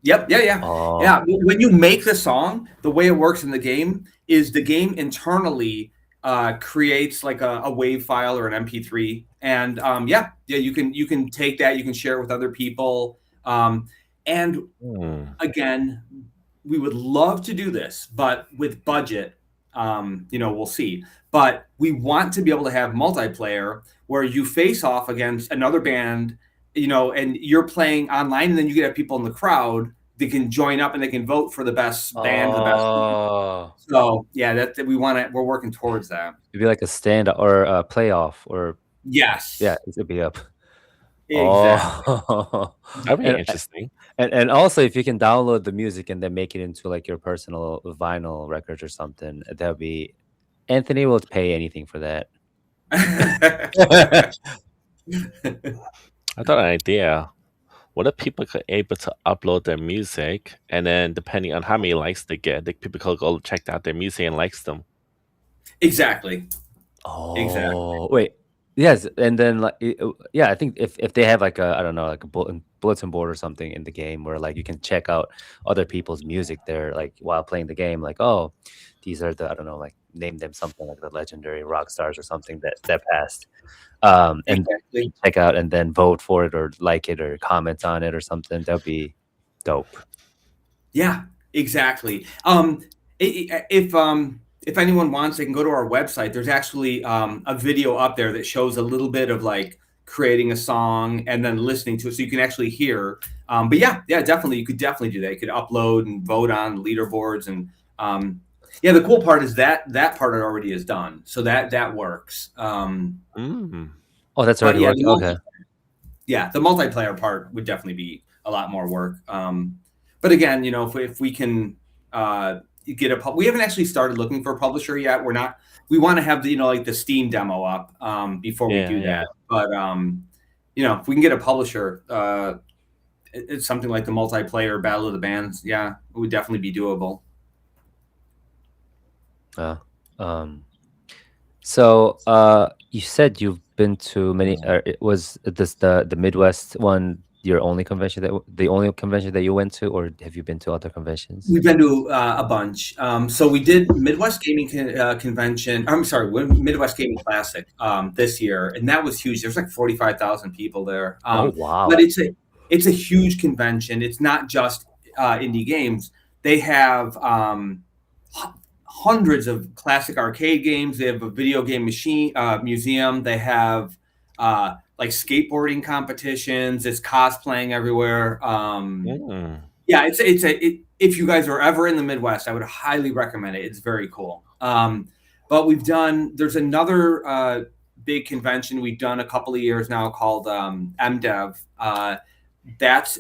Speaker 3: Yep. Yeah. Yeah. When you make the song, the way it works in the game is the game internally creates like a WAV file or an MP3, and you can take that, you can share it with other people, and again, we would love to do this, but with budget, we'll see. But we want to be able to have multiplayer where you face off against another band, and you're playing online, and then you get have people in the crowd that can join up and they can vote for the best band, the best band. So yeah, we're working towards that.
Speaker 2: It'd be like a stand or a playoff, or
Speaker 3: yes,
Speaker 2: yeah, it'd be up.
Speaker 3: Exactly.
Speaker 1: That'd be interesting.
Speaker 2: And also, if you can download the music and then make it into like your personal vinyl record or something, that would be. Anthony will pay anything for that.
Speaker 1: I thought an idea. What if people are able to upload their music, and then depending on how many likes they get, people could go check out their music and likes them?
Speaker 3: Exactly.
Speaker 2: Oh, wait. Yes, and then like I think if they have like a, I don't know, like a bulletin board or something in the game where like you can check out other people's music there, like while playing the game, like, oh, these are the, I don't know, like name them something like the legendary rock stars or something that passed, and check out and then vote for it or like it or comment on it or something. That'd be dope.
Speaker 3: Yeah, exactly. If anyone wants, they can go to our website. There's actually a video up there that shows a little bit of like creating a song and then listening to it, so you can actually hear. But yeah, definitely, you could definitely do that. You could upload and vote on leaderboards, and the cool part is that part already is done, so that works.
Speaker 2: Oh, that's already working. Okay.
Speaker 3: Yeah, the multiplayer part would definitely be a lot more work. But again, if we can. We haven't actually started looking for a publisher yet. We want to have the like the Steam demo up before we do that. But if we can get a publisher, it's something like the multiplayer Battle of the Bands. Yeah, it would definitely be doable.
Speaker 2: So you said you've been to many. Was this the Midwest one? The only convention that you went to, or have you been to other conventions?
Speaker 3: We've been to a bunch. So we did Midwest Gaming Convention. I'm sorry, Midwest Gaming Classic this year, and that was huge. There's like 45,000 people there.
Speaker 2: Oh wow!
Speaker 3: But it's a huge convention. It's not just indie games. They have hundreds of classic arcade games. They have a video game museum. They have like skateboarding competitions. It's cosplaying everywhere. Yeah, if you guys are ever in the Midwest, I would highly recommend it. It's very cool. But there's another big convention we've done a couple of years now called MDev. That's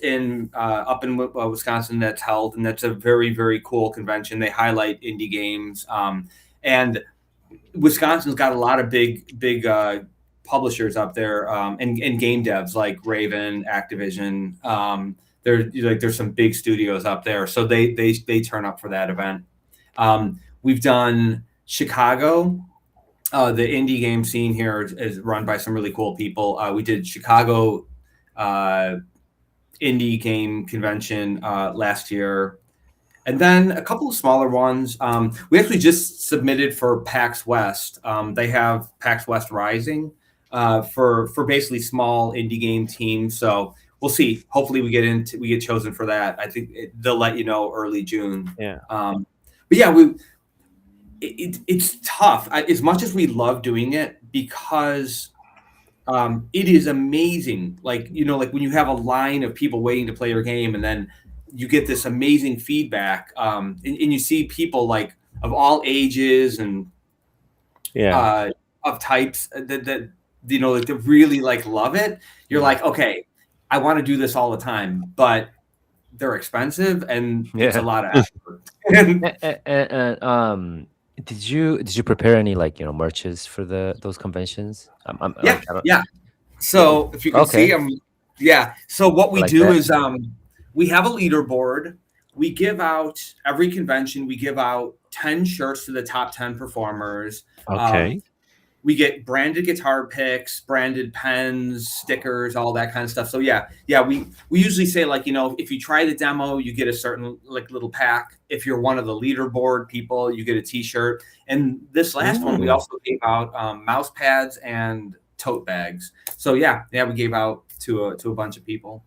Speaker 3: up in Wisconsin, that's held, and that's a very, very cool convention. They highlight indie games. And Wisconsin's got a lot of big publishers up there, and game devs like Raven, Activision. There's some big studios up there, so they turn up for that event. We've done Chicago. The indie game scene here is run by some really cool people. We did Chicago indie game convention last year. And then a couple of smaller ones. We actually just submitted for PAX West. They have PAX West Rising for basically small indie game teams. So we'll see. Hopefully, we get chosen for that. I think they'll let you know early June.
Speaker 1: Yeah.
Speaker 3: But yeah, it's tough. As much as we love doing it, because it is amazing. Like like when you have a line of people waiting to play your game, and then you get this amazing feedback, and you see people like of all ages and of types that like to really like love it. You're like, okay, I want to do this all the time, but they're expensive and it's a lot of
Speaker 2: effort. Did you prepare any merches for those conventions?
Speaker 3: Yeah. So if you can see, so what we do is we have a leaderboard. We give out every convention. We give out 10 shirts to the top 10 performers.
Speaker 1: Okay.
Speaker 3: We get branded guitar picks, branded pens, stickers, all that kind of stuff. So we usually say like, if you try the demo, you get a certain like little pack. If you're one of the leaderboard people, you get a t-shirt. And this last one, we also gave out mouse pads and tote bags. So we gave out to a bunch of people.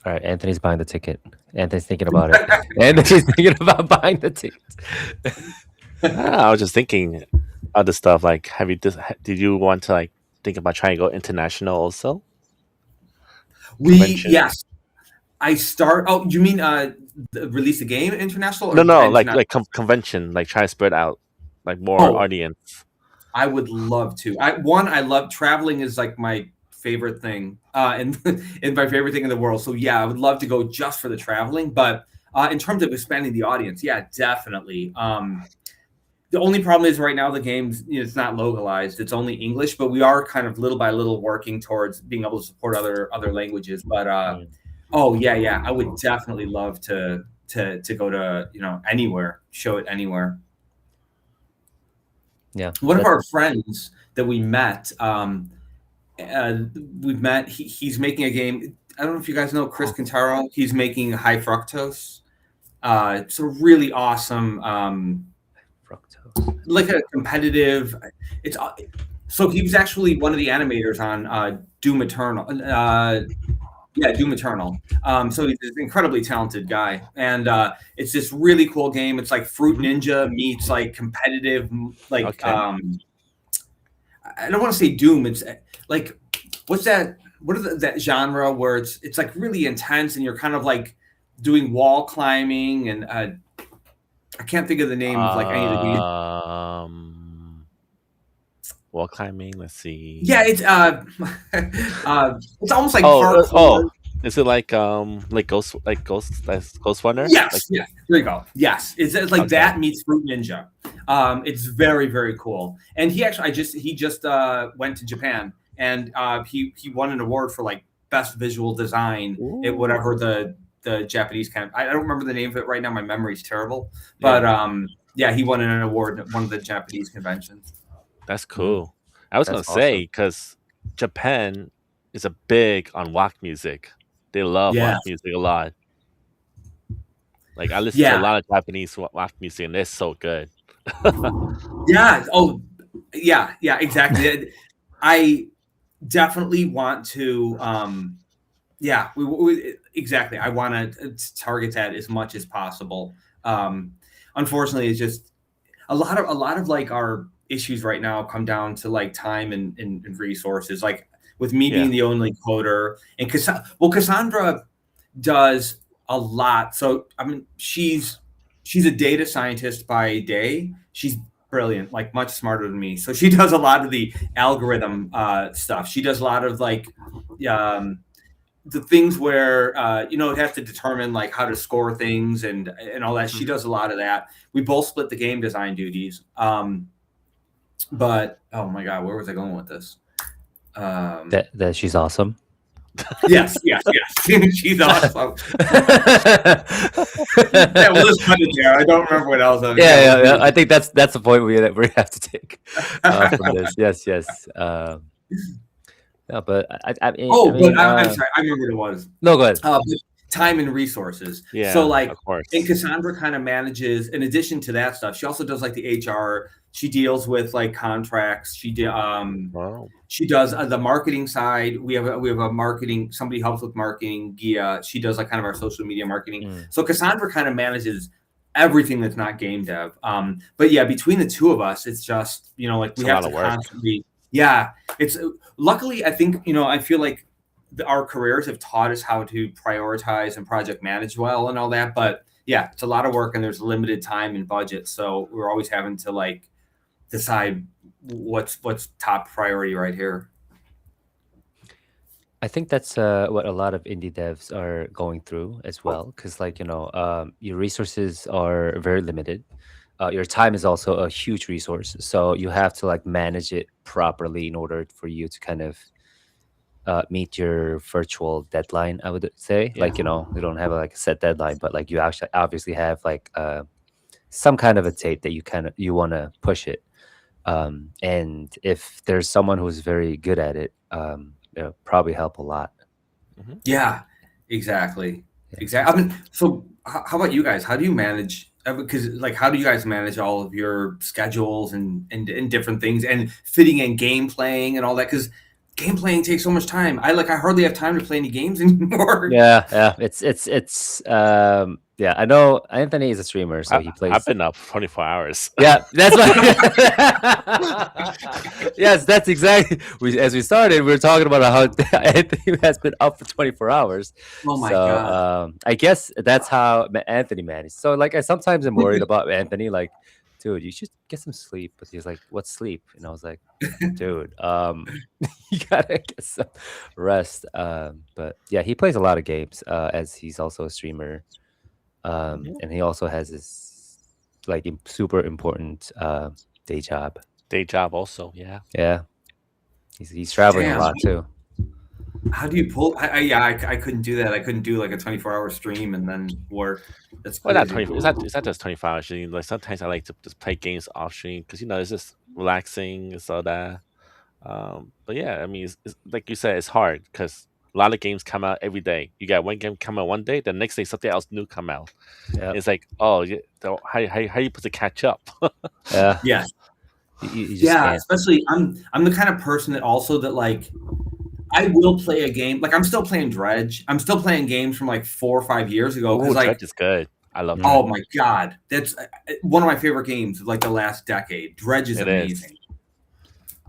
Speaker 2: All right, Anthony's buying the ticket. Anthony's thinking about it. Anthony's thinking about buying the ticket.
Speaker 1: I was just thinking other stuff. Like, did you want to like think about trying to go international also?
Speaker 3: Yes. I start. Oh, you mean release the game international? Or
Speaker 1: no, like convention, like try to spread out like more audience.
Speaker 3: I would love to. I love traveling is like my favorite thing, and my favorite thing in the world. So I would love to go just for the traveling. But in terms of expanding the audience, definitely. The only problem is right now the game's it's not localized; it's only English. But we are kind of little by little working towards being able to support other languages. But I would definitely love to go to anywhere, show it anywhere.
Speaker 2: Yeah,
Speaker 3: one of our friends that we met, he's making a game. I don't know if you guys know Chris Quintero. He's making High Fructose. It's a really awesome, like a competitive. So he was actually one of the animators on Doom Eternal. Doom Eternal. So he's an incredibly talented guy, and it's this really cool game. It's like Fruit Ninja meets like competitive, like I don't want to say Doom. It's like what's that? What is that genre where it's like really intense, and you're kind of like doing wall climbing, and I can't think of the name of like any of the games.
Speaker 1: Wall climbing. Let's see.
Speaker 3: Yeah, it's it's almost like parkour.
Speaker 1: Is it like Ghost Runner?
Speaker 3: Yes, there you go. Yes, it's like that meets Fruit Ninja. It's very, very cool. And he just went to Japan, and he won an award for like best visual design at whatever the Japanese kind of. I don't remember the name of it right now. My memory's terrible. But he won an award at one of the Japanese conventions.
Speaker 1: That's cool. I was going to say, because Japan is a big on rock music. They love rock music a lot. Like, I listen to a lot of Japanese rock music, and they're so good.
Speaker 3: Exactly. I definitely want to, exactly. I want to target that as much as possible. Unfortunately, it's just a lot of like our issues right now come down to like time and resources. Like with me being the only coder, and Cassandra does a lot. So I mean, she's a data scientist by day. She's brilliant, like much smarter than me. So she does a lot of the algorithm stuff. She does a lot of like the things where it has to determine like how to score things and all that. She does a lot of that. We both split the game design duties. But oh my god, where was I going with this?
Speaker 2: That she's awesome.
Speaker 3: Yes. She's awesome. We'll just put it there. I don't remember what else.
Speaker 2: Yeah. I think that's the point we have to take from this. Yes. No, but I'm sorry.
Speaker 3: I remember what it was.
Speaker 2: No, go ahead.
Speaker 3: time and resources.
Speaker 1: Yeah,
Speaker 3: so like,
Speaker 1: of course.
Speaker 3: and Cassandra kind of manages, in addition to that stuff, she also does like the HR. She deals with like contracts. She does the marketing side. We have a marketing, somebody helps with marketing. Gia, she does like kind of our social media marketing. So Cassandra kind of manages everything that's not game dev. But yeah, between the two of us, it's just, like we have to constantly, it's luckily, I think, I feel like our careers have taught us how to prioritize and project manage well and all that. But yeah, it's a lot of work and there's limited time and budget. So we're always having to like decide what's top priority right here.
Speaker 2: I think that's what a lot of indie devs are going through as well, because like your resources are very limited. Your time is also a huge resource, so you have to like manage it properly in order for you to kind of meet your virtual deadline. I would say, like you don't have like a set deadline, but like you actually obviously have like some kind of a date that you want to push it. And if there's someone who's very good at it, it'll probably help a lot.
Speaker 3: Yeah, exactly. I mean, so how about you guys? How do you manage? Because like, how do you guys manage all of your schedules and different things and fitting in game playing and all that? Because game playing takes so much time. I hardly have time to play any games anymore.
Speaker 2: Yeah. It's I know Anthony is a streamer, so he plays.
Speaker 1: I've been up 24 hours.
Speaker 2: Yeah, that's what. Yes, that's exactly. As we started, we were talking about how Anthony has been up for 24 hours.
Speaker 3: Oh my god!
Speaker 2: I guess that's how Anthony managed. So like, I sometimes am worried about Anthony. Like, dude, you should get some sleep. But he's like, "What's sleep?" And I was like, "Dude, you gotta get some rest." But yeah, he plays a lot of games. As he's also a streamer. And he also has this like super important day job.
Speaker 1: Day job also, yeah.
Speaker 2: Yeah, he's traveling a lot too.
Speaker 3: How do you pull? I couldn't do that. I couldn't do like a 24-hour stream and then work. That's crazy.
Speaker 1: Well, not 24. It's not just 24 hours stream. Like sometimes I like to just play games off stream because it's just relaxing and so that. But yeah, I mean, it's like you said, it's hard because a lot of games come out every day. You got one game come out one day, the next day something else new come out. Yep. It's like, how you supposed to catch up?
Speaker 2: Yeah.
Speaker 3: You just can't. Especially I'm the kind of person that also that like I will play a game. Like I'm still playing Dredge. I'm still playing games from like 4 or 5 years ago.
Speaker 1: Ooh, Dredge is good. I love.
Speaker 3: Oh my god, that's one of my favorite games of like the last decade. Dredge is amazing.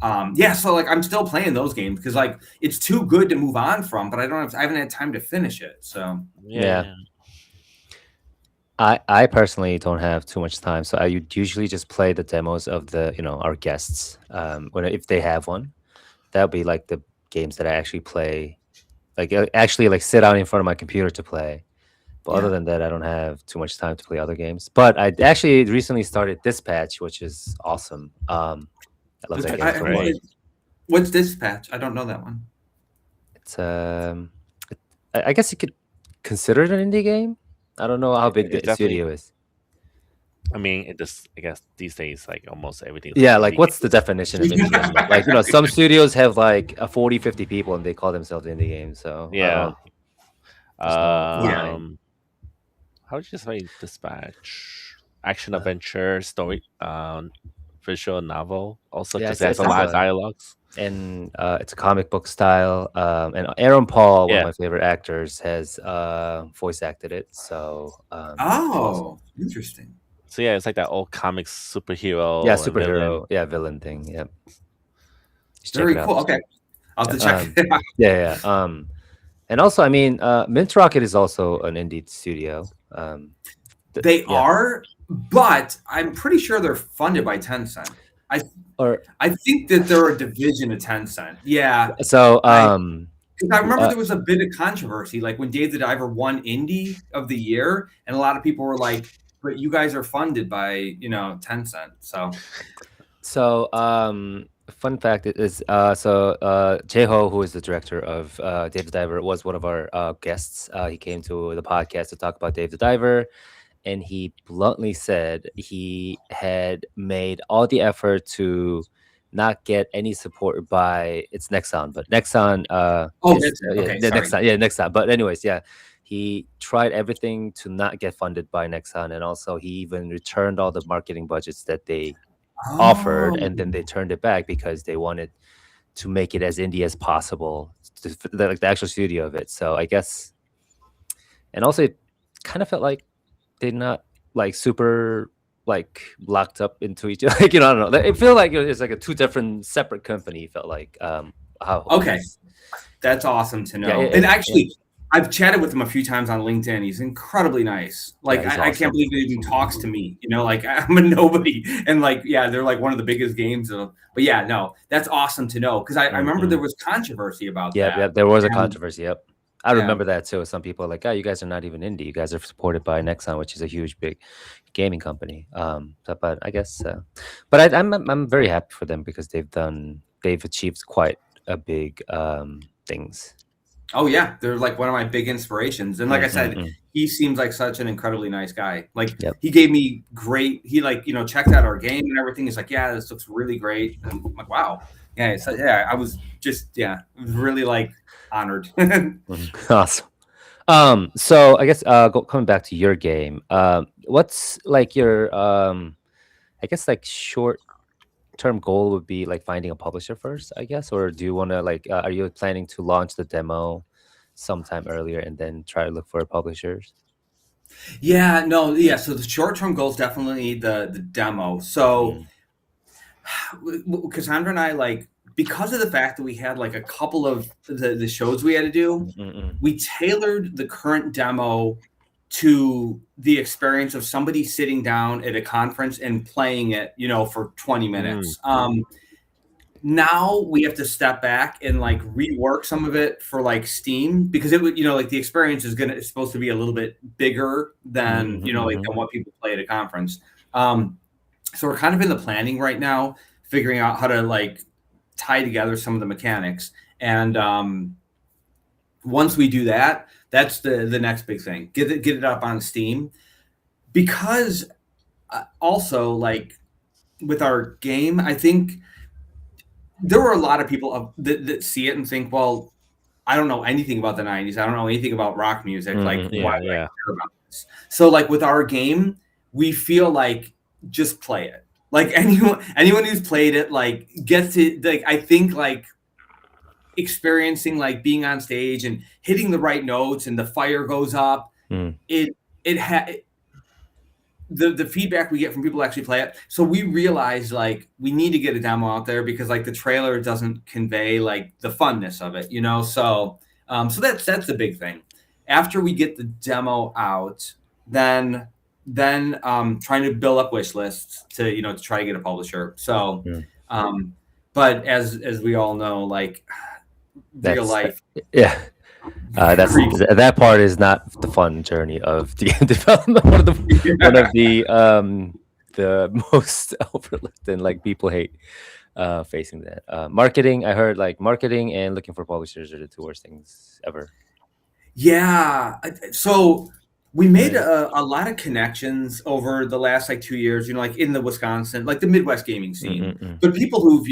Speaker 3: So like I'm still playing those games because like it's too good to move on from, but I haven't had time to finish it. So
Speaker 2: yeah. I personally don't have too much time, so I usually just play the demos of the our guests if they have one. That would be like the games that I actually play, like actually like sit down in front of my computer to play. But other than that, I don't have too much time to play other games. But I actually recently started Dispatch, which is awesome. I love that game.
Speaker 3: What's Dispatch? I don't know that one.
Speaker 2: It's I guess you could consider it an indie game. I don't know how big the studio is.
Speaker 1: I mean, I guess these days, like almost everything.
Speaker 2: Yeah, like what's the definition of indie game? Like, some studios have like 40, 50 people and they call themselves indie games. So
Speaker 1: yeah. How would you say Dispatch? Action adventure story, visual novel. Also, just has a lot of dialogues.
Speaker 2: And it's a comic book style. And Aaron Paul, one of my favorite actors, has voice acted it. So
Speaker 3: awesome. Interesting.
Speaker 1: So yeah, it's like that old comics superhero.
Speaker 2: Yeah, superhero. Yeah, villain thing. Yep.
Speaker 3: Very cool. Okay, I'll have to check it out.
Speaker 2: Yeah. And also, I mean, Mint Rocket is also an indie studio.
Speaker 3: They are, but I'm pretty sure they're funded by Tencent. I think that they're a division of Tencent. Yeah.
Speaker 2: So
Speaker 3: I remember there was a bit of controversy, like when Dave the Diver won Indie of the Year, and a lot of people were like, "But you guys are funded by Tencent."
Speaker 2: So fun fact is Jae-ho, who is the director of Dave the Diver, was one of our guests. He came to the podcast to talk about Dave the Diver. And he bluntly said he had made all the effort to not get any support by Nexon, but Nexon. Nexon. But anyways, he tried everything to not get funded by Nexon, and also he even returned all the marketing budgets that they offered, and then they turned it back because they wanted to make it as indie as possible, like the actual studio of it. So I guess, and also it kind of felt like they're not like super like locked up into each other. Like, I don't know. It felt like it was like a two different separate company. It felt like how.
Speaker 3: Okay, that's awesome to know. And actually, I've chatted with him a few times on LinkedIn. He's incredibly nice. Like, I can't believe he even talks to me. Like, I'm a nobody, and like, they're like one of the biggest games. But yeah, no, that's awesome to know, because I remember there was controversy about that.
Speaker 2: Yeah, there was a controversy. Yep. I remember that too. Some people are like, "Oh, you guys are not even indie. You guys are supported by Nexon, which is a huge, big gaming company." But I guess, but I'm very happy for them, because they've achieved quite a big things.
Speaker 3: Oh yeah, they're like one of my big inspirations, and like I said, he seems like such an incredibly nice guy. Like, he gave me great. He checked out our game and everything. He's like, "Yeah, this looks really great." And I'm like, "Wow, yeah." So I was just really like honored.
Speaker 2: Awesome. So I guess coming back to your game, what's like your I guess like short term goal would be like finding a publisher first, I guess, or do you want to like are you planning to launch the demo sometime earlier and then try to look for publishers?
Speaker 3: So the short-term goal is definitely the demo. So Cassandra and I, like, because of the fact that we had like a couple of the shows we had to do, we tailored the current demo to the experience of somebody sitting down at a conference and playing it, for 20 minutes. Now we have to step back and like rework some of it for like Steam, because it would, like, the experience is supposed to be a little bit bigger than, than what people play at a conference. So we're kind of in the planning right now, figuring out how to like tie together some of the mechanics. And once we do that, that's the next big thing. Get it up on Steam, because also, like, with our game, I think there were a lot of people that see it and think, well, I don't know anything about the 90s. I don't know anything about rock music. Why do I care about this? So like with our game, we feel like just play it. Like anyone who's played it, like, gets it. Like, I think like experiencing like being on stage and hitting the right notes and the fire goes up. The feedback we get from people who actually play it. So we realized like we need to get a demo out there, because like the trailer doesn't convey like the funness of it, So that's the big thing. After we get the demo out, then trying to build up wish lists to try to get a publisher. So, but as we all know, like, real life.
Speaker 2: That part is not the fun journey of the game development. One of the most overlooked and like people hate facing that. Marketing, I heard like marketing and looking for publishers are the two worst things ever.
Speaker 3: Yeah. So we made a lot of connections over the last like 2 years, like in the Wisconsin, like the Midwest gaming scene, but people who've,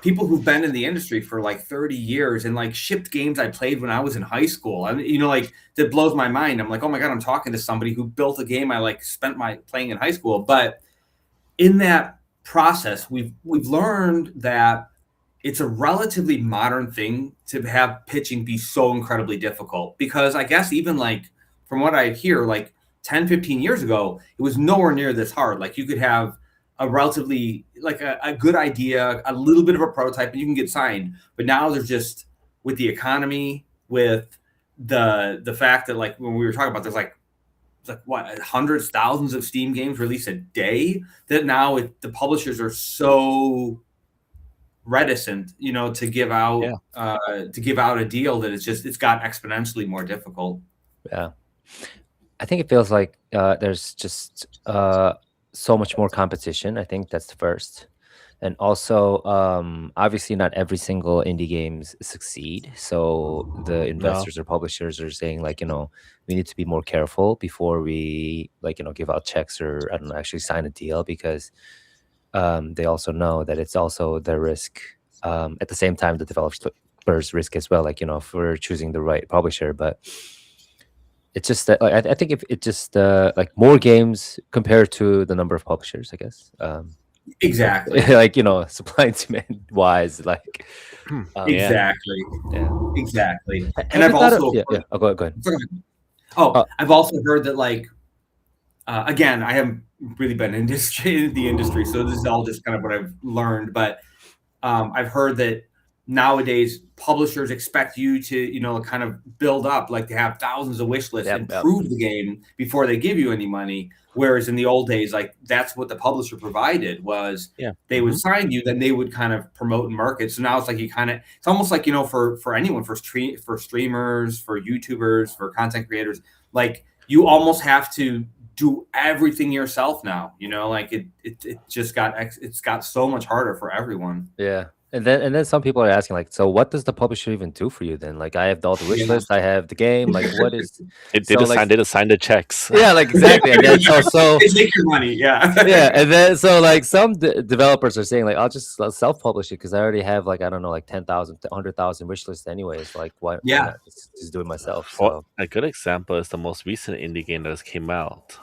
Speaker 3: people who've been in the industry for like 30 years and like shipped games I played when I was in high school. And, like, that blows my mind. I'm like, oh my God, I'm talking to somebody who built a game I like spent my playing in high school. But in that process, we've learned that it's a relatively modern thing to have pitching be so incredibly difficult, because I guess even like from what I hear, like 10, 15 years ago, it was nowhere near this hard. Like, you could have a relatively like a good idea, a little bit of a prototype, and you can get signed. But now there's just, with the economy, with the fact that, like, when we were talking about, there's like what, hundreds, thousands of Steam games released a day, that now the publishers are so reticent, to give out a deal, that it's got exponentially more difficult.
Speaker 2: Yeah, I think it feels like there's just so much more competition. I think that's the first. And also, obviously not every single indie games succeed. So the investors or publishers are saying like, we need to be more careful before we like, give out checks or I don't know, actually sign a deal, because they also know that it's also the risk. At the same time, the developers' risk as well. Like, if we're choosing the right publisher, but it's just that I think if it just like more games compared to the number of publishers, I guess.
Speaker 3: Exactly.
Speaker 2: Like, supply and demand wise, like
Speaker 3: exactly.
Speaker 2: Yeah.
Speaker 3: Exactly. And
Speaker 2: Have
Speaker 3: I've
Speaker 2: you thought
Speaker 3: also
Speaker 2: of, yeah, go ahead.
Speaker 3: I've also heard that, like, again, I haven't really been in the industry, so this is all just kind of what I've learned. But I've heard that nowadays publishers expect you to, kind of build up, like, to have thousands of wish lists and prove the game before they give you any money. Whereas in the old days, like, that's what the publisher provided was they would sign you, then they would kind of promote and market. So now it's like it's almost like, for anyone, for streamers, for YouTubers, for content creators, like, you almost have to do everything yourself now, like it's got so much harder for everyone.
Speaker 2: Yeah. And then some people are asking, like, so what does the publisher even do for you then? Like, I have all the wish list, I have the game. Like, what is
Speaker 1: they just sign the checks?
Speaker 2: Yeah, like, exactly. And then so
Speaker 3: they take your money, yeah.
Speaker 2: And then so, like, some developers are saying, like, I'll just self-publish it because I already have, like, I don't know, like 10,000, 100,000 wish lists anyways. Like, why not just do it myself? So.
Speaker 1: A good example is the most recent indie game that just came out,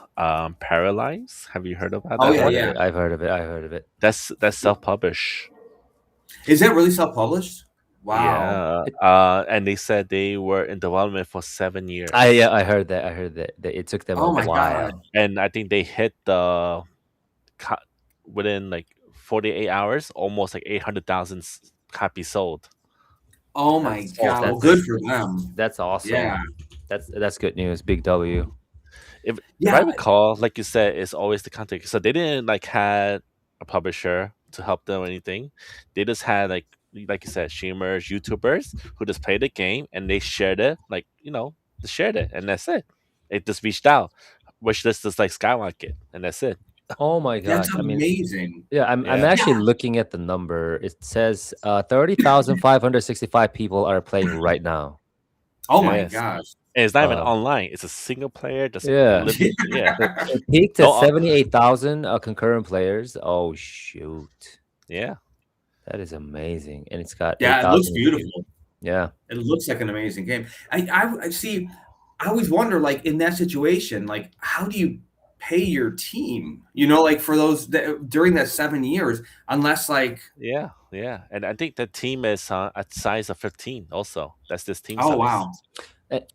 Speaker 1: Paralyze. Have you heard about that?
Speaker 2: Yeah, I've heard of it.
Speaker 1: That's self-publish.
Speaker 3: Is that really self-published? Wow.
Speaker 1: Yeah. And they said they were in development for 7 years.
Speaker 2: I heard that. It took them a while.
Speaker 3: God.
Speaker 1: And I think they hit the within like 48 hours, almost like 800,000 copies sold.
Speaker 3: Oh my God. Well, good for them.
Speaker 2: That's awesome.
Speaker 3: Yeah.
Speaker 2: That's good news. Big W.
Speaker 1: If I recall, like you said, it's always the content. So they didn't like had a publisher to help them or anything. They just had like you said, streamers, YouTubers who just played the game and they shared it, like, just shared it, and that's it. It just reached out. Wish list is like skyrocket, and that's it.
Speaker 2: Oh my gosh.
Speaker 3: That's amazing.
Speaker 2: I'm actually looking at the number. It says 30,565 people are playing right now.
Speaker 3: Oh my gosh.
Speaker 1: And it's not even online. It's a single player. Just
Speaker 2: It peaked at 78,000 concurrent players. Oh shoot.
Speaker 1: Yeah.
Speaker 2: That is amazing. And it's got
Speaker 3: it looks beautiful.
Speaker 2: Yeah.
Speaker 3: It looks like an amazing game. I see. I always wonder, like, in that situation, like, how do you pay your team? Like, for those during that 7 years, unless like
Speaker 1: yeah, and I think the team is at size of 15. Also, that's this team.
Speaker 3: Oh wow.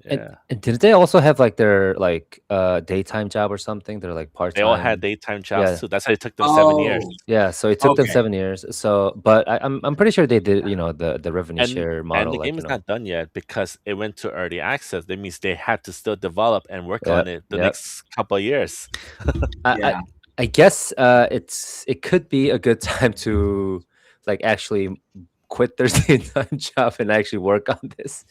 Speaker 2: And did they also have like their like daytime job or something? They're like part-time.
Speaker 1: They all had daytime jobs too. That's how it took them 7 years.
Speaker 2: Yeah, so it took them 7 years. So, but I'm pretty sure they did, the revenue share model.
Speaker 1: And the game is not done yet because it went to early access. That means they had to still develop and work on it the next couple of years.
Speaker 2: I guess it could be a good time to like actually quit their daytime job and actually work on this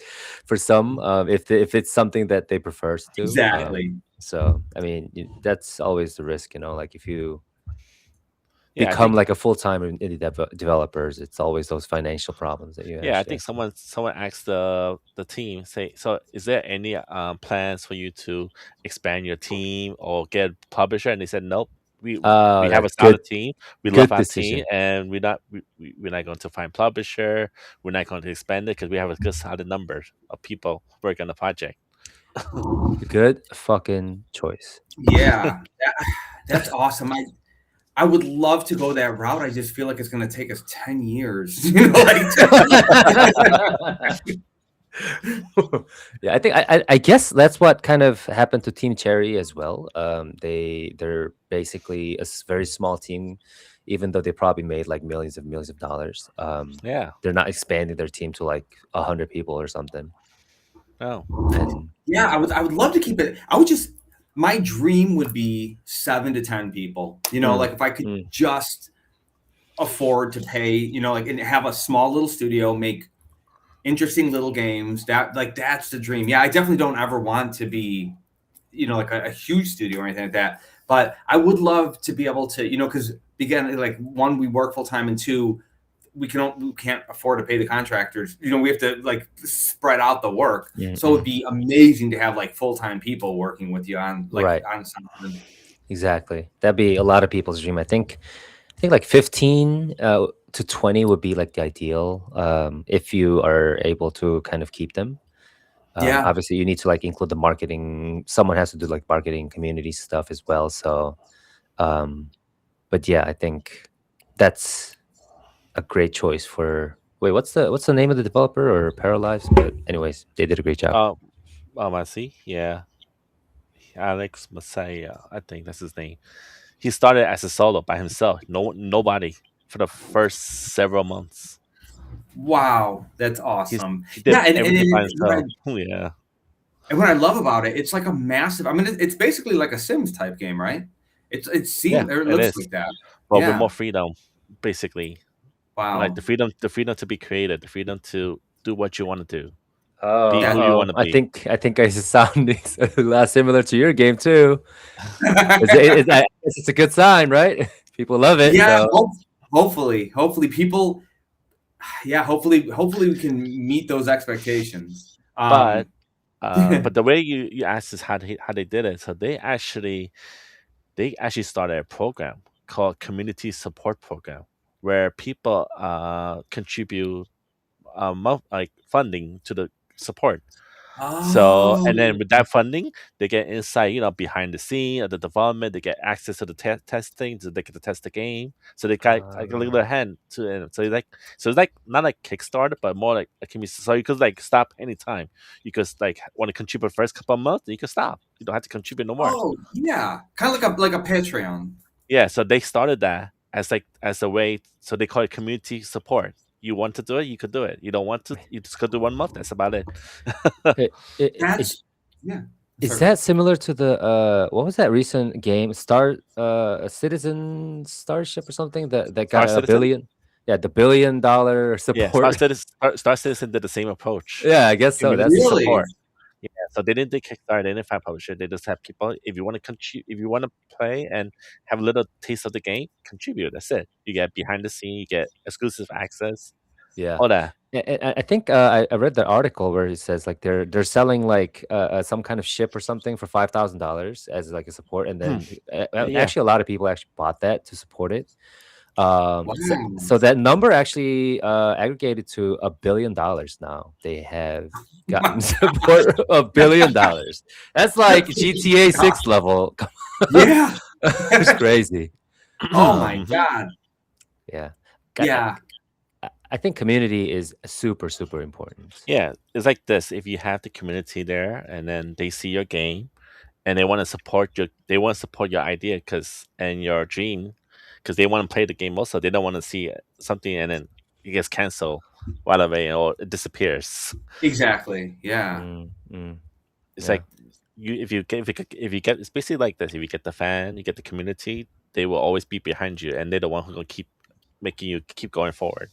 Speaker 2: for some if it's something that they prefer to do.
Speaker 3: Exactly.
Speaker 2: So I mean, that's always the risk, like if you become like a full-time indie developers, it's always those financial problems that you have.
Speaker 1: I think someone asked the team, say, so is there any plans for you to expand your team or get a publisher? And they said nope. We have a solid team. We love our team, and we're not going to find publisher. We're not going to expand it because we have a good solid number of people working on the project.
Speaker 2: Good fucking choice.
Speaker 3: Yeah, that's awesome. I would love to go that route. I just feel like it's going to take us 10 years.
Speaker 2: Yeah, I think I guess that's what kind of happened to Team Cherry as well. They're basically a very small team, even though they probably made like millions of dollars. They're not expanding their team to like 100 people or something.
Speaker 1: Oh,
Speaker 2: and
Speaker 3: I would love to keep it. My dream would be 7 to 10 people. Like if I could just afford to pay, like, and have a small little studio, make interesting little games. That's the dream. I definitely don't ever want to be, like a huge studio or anything like that. But I would love to be able to, because again, like, one, we work full time, and two, we can't afford to pay the contractors. We have to like spread out the work. So it'd be amazing to have like full-time people working with you on on something.
Speaker 2: Exactly. That'd be a lot of people's dream. I think I think like 15 to 20 would be like the ideal, if you are able to kind of keep them.
Speaker 3: Yeah.
Speaker 2: Obviously, you need to like include the marketing. Someone has to do like marketing, community stuff as well. So, but yeah, I think that's a great choice for. Wait, what's the name of the developer or Paralives? But anyways, they did a great job.
Speaker 1: I see. Yeah, Alex Messiah, I think that's his name. He started as a solo by himself. Nobody for the first several months.
Speaker 3: Wow, that's awesome.
Speaker 1: He
Speaker 3: Yeah,
Speaker 1: did everything by himself. Yeah.
Speaker 3: And what I love about it, it's like a massive. I mean, it's basically like a Sims type game, right? It seems it
Speaker 1: it
Speaker 3: looks
Speaker 1: is.
Speaker 3: like that.
Speaker 1: But with
Speaker 3: Yeah.
Speaker 1: more freedom, basically.
Speaker 3: Wow.
Speaker 1: Like the freedom to be creative, the freedom to do what you want to do.
Speaker 2: Oh,
Speaker 1: Be who you want to
Speaker 2: I
Speaker 1: be.
Speaker 2: think I sound similar to your game too. It's a good sign, right? People love it.
Speaker 3: Yeah,
Speaker 2: So.
Speaker 3: hopefully people. Yeah, hopefully we can meet those expectations.
Speaker 1: But the way you asked is how they did it. So they actually started a program called Community Support Program, where people contribute like funding to the support. So, and then with that funding, they get insight, behind the scene of the development. They get access to the testing, so they get to test the game. So they got like a little hand to it. So it's like not like Kickstarter, but more like a community. So you could like stop anytime. You could like want to contribute first couple of months, then you can stop. You don't have to contribute no more.
Speaker 3: Oh yeah, kind of like a Patreon.
Speaker 1: Yeah, so they started that as a way. So they call it community support. You want to do it, you could do it. You don't want to, you just could do 1 month. That's about it.
Speaker 3: That's yeah.
Speaker 2: Is that similar to the what was that recent game Citizen Starship or something that got
Speaker 1: Star
Speaker 2: $1 billion? Yeah, the $1 billion support.
Speaker 1: Yeah, Star Citizen did the same approach.
Speaker 2: Yeah, I guess so.
Speaker 1: Community
Speaker 3: That's
Speaker 1: support. Yeah, so they didn't do Kickstarter, they didn't find publisher. They just have people. If you want to if you want to play and have a little taste of the game, contribute. That's it. You get behind the scene, you get exclusive access.
Speaker 2: Yeah,
Speaker 1: all that.
Speaker 2: I think I read the article where he says like they're selling like some kind of ship or something for $5,000 as like a support, and then actually a lot of people actually bought that to support it. So that number actually aggregated to $1 billion now. They have gotten support $1 billion. That's like GTA 6 level.
Speaker 3: Yeah,
Speaker 2: it's crazy.
Speaker 3: Oh my god.
Speaker 2: Yeah.
Speaker 3: Yeah.
Speaker 2: I think community is super, super important.
Speaker 1: Yeah, it's like this. If you have the community there, and then they see your game, and they want to support your idea and your dream, because they want to play the game also. They don't want to see something and then it gets canceled right away or it disappears.
Speaker 3: Exactly. Yeah.
Speaker 1: It's like if you get it's basically like this. If you get the fan, you get the community, they will always be behind you, and they're the one who's gonna keep making you keep going forward.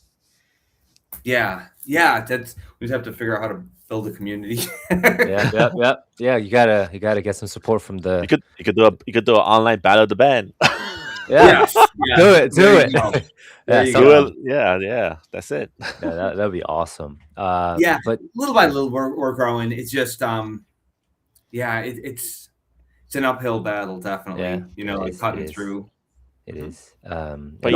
Speaker 3: Yeah. That's we just have to figure out how to build a community.
Speaker 2: Yeah. You gotta get some support from the.
Speaker 1: You could do an online battle of the band.
Speaker 2: Yeah. Do it.
Speaker 1: Yeah. That's it.
Speaker 2: Yeah, that'd be awesome.
Speaker 3: But little by little, we're growing. It's just, it's an uphill battle, definitely.
Speaker 2: Yeah,
Speaker 3: like cutting through.
Speaker 2: It is.
Speaker 1: But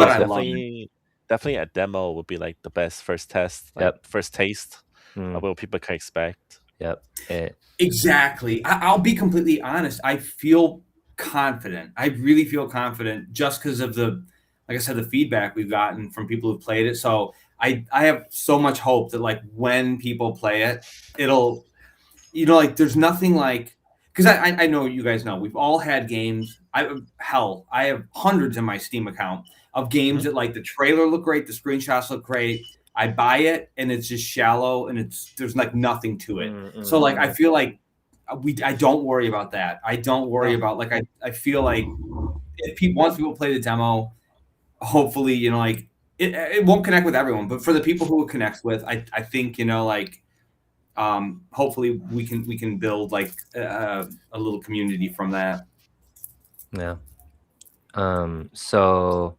Speaker 1: definitely a demo would be like the best first test, first taste of what people can expect.
Speaker 2: Yep.
Speaker 3: Exactly. I'll be completely honest. I feel confident. I really feel confident just because of like I said, the feedback we've gotten from people who've played it. So I have so much hope that like when people play it, it'll, like there's nothing like, because I know you guys know we've all had games. I have hundreds in my Steam account of games that like the trailer look great, the screenshots look great. I buy it and it's just shallow and there's like nothing to it. So like I feel like I don't worry about that. I don't worry about like I feel like once people play the demo, hopefully like it won't connect with everyone, but for the people who it connects with, I think like hopefully we can build like a little community from that.
Speaker 2: Yeah. So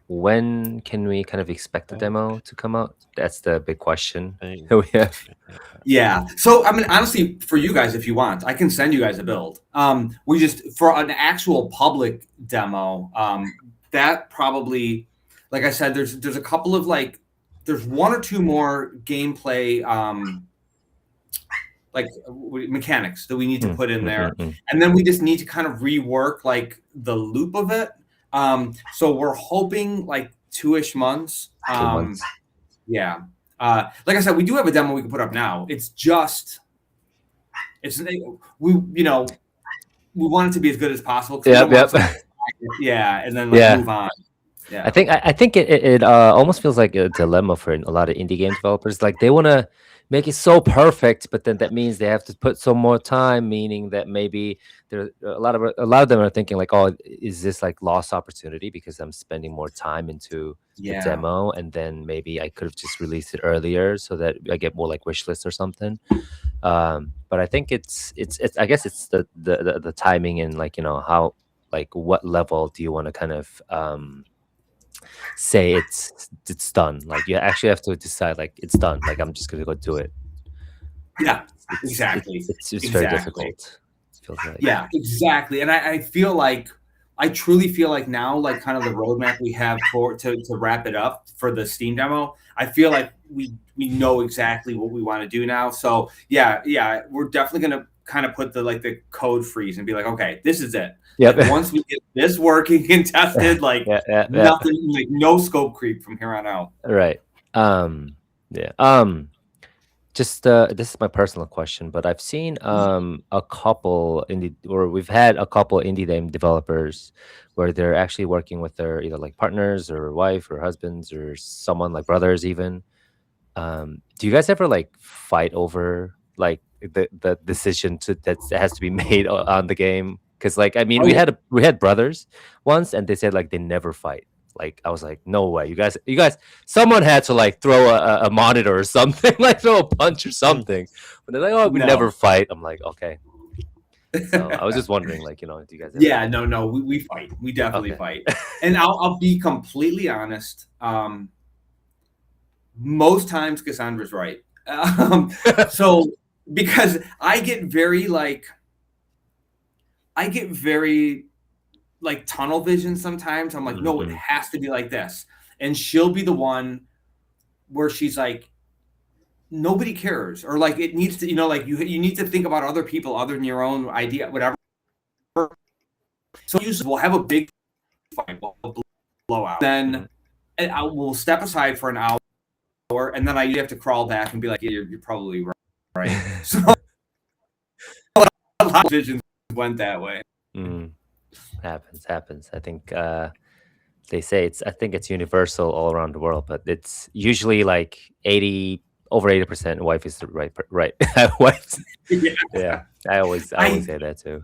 Speaker 2: when can we kind of expect the demo to come out? That's the big question we have.
Speaker 3: Yeah. So I mean, honestly, for you guys, if you want, I can send you guys a build. We just for an actual public demo. that probably, like I said, there's a couple of like, there's one or two more gameplay like mechanics that we need to put in there, and then we just need to kind of rework like the loop of it. So we're hoping like 2-ish months.
Speaker 2: 2 months.
Speaker 3: Yeah. Like I said, we do have a demo we can put up now. It's we want it to be as good as possible.
Speaker 2: Yep.
Speaker 3: Yeah, and then like move on. Yeah.
Speaker 2: I think it almost feels like a dilemma for a lot of indie game developers. Like they want to make it so perfect, but then that means they have to put some more time. Meaning that maybe there a lot of them are thinking like, oh, is this like lost opportunity because I'm spending more time into the demo, and then maybe I could have just released it earlier so that I get more like wish lists or something. But I think it's I guess it's the timing and like how like what level do you want to kind of say it's done. Like you actually have to decide like it's done. Like I'm just gonna go do it.
Speaker 3: Yeah, exactly.
Speaker 2: It's very difficult. It feels like.
Speaker 3: Yeah, exactly. And I feel like I truly feel like now, like kind of the roadmap we have to wrap it up for the Steam demo, I feel like we know exactly what we want to do now. So yeah, we're definitely gonna kind of put the code freeze and be like, okay, this is it.
Speaker 2: Yep.
Speaker 3: Like, once we get this working and tested, like nothing, like no scope creep from here on out.
Speaker 2: Right. Just this is my personal question, but I've seen a couple we've had a couple indie game developers where they're actually working with their either like partners or wife or husbands or someone like brothers even. Do you guys ever like fight over like the decision that has to be made on the game? Because like I mean we had brothers once and they said like they never fight. Like I was like, no way, you guys, someone had to like throw a monitor or something, like throw a punch or something. But they're like, oh, we never fight. I'm like, okay. So I was just wondering, like, do you guys?
Speaker 3: No, we fight. We definitely fight. And I'll be completely honest. Most times Cassandra's right. So because I get very like tunnel vision sometimes. I'm like, no, it has to be like this. And she'll be the one where she's like, nobody cares. Or like it needs to, like you need to think about other people other than your own idea, whatever. So usually we'll have a big fight, we'll blow out. Then we'll step aside for an hour, and then I have to crawl back and be like, yeah, you're probably right. So a lot of visions went that way.
Speaker 2: Happens. I think they say I think it's universal all around the world, but it's usually like over 80% wife is the right wife. Yeah. I always say that too.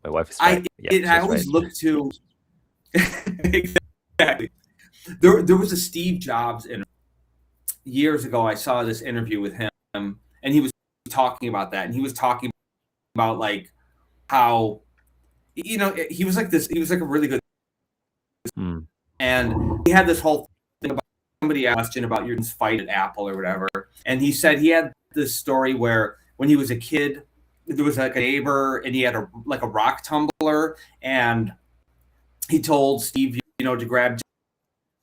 Speaker 2: My wife is right.
Speaker 3: I always look to exactly. There was a Steve Jobs interview years ago. I saw this interview with him, and he was talking about that, and he was talking about like how he was like a really good and he had this whole thing about somebody asked question about your fight at Apple or whatever, and he said he had this story where when he was a kid there was like a neighbor and he had a rock tumbler, and he told Steve to grab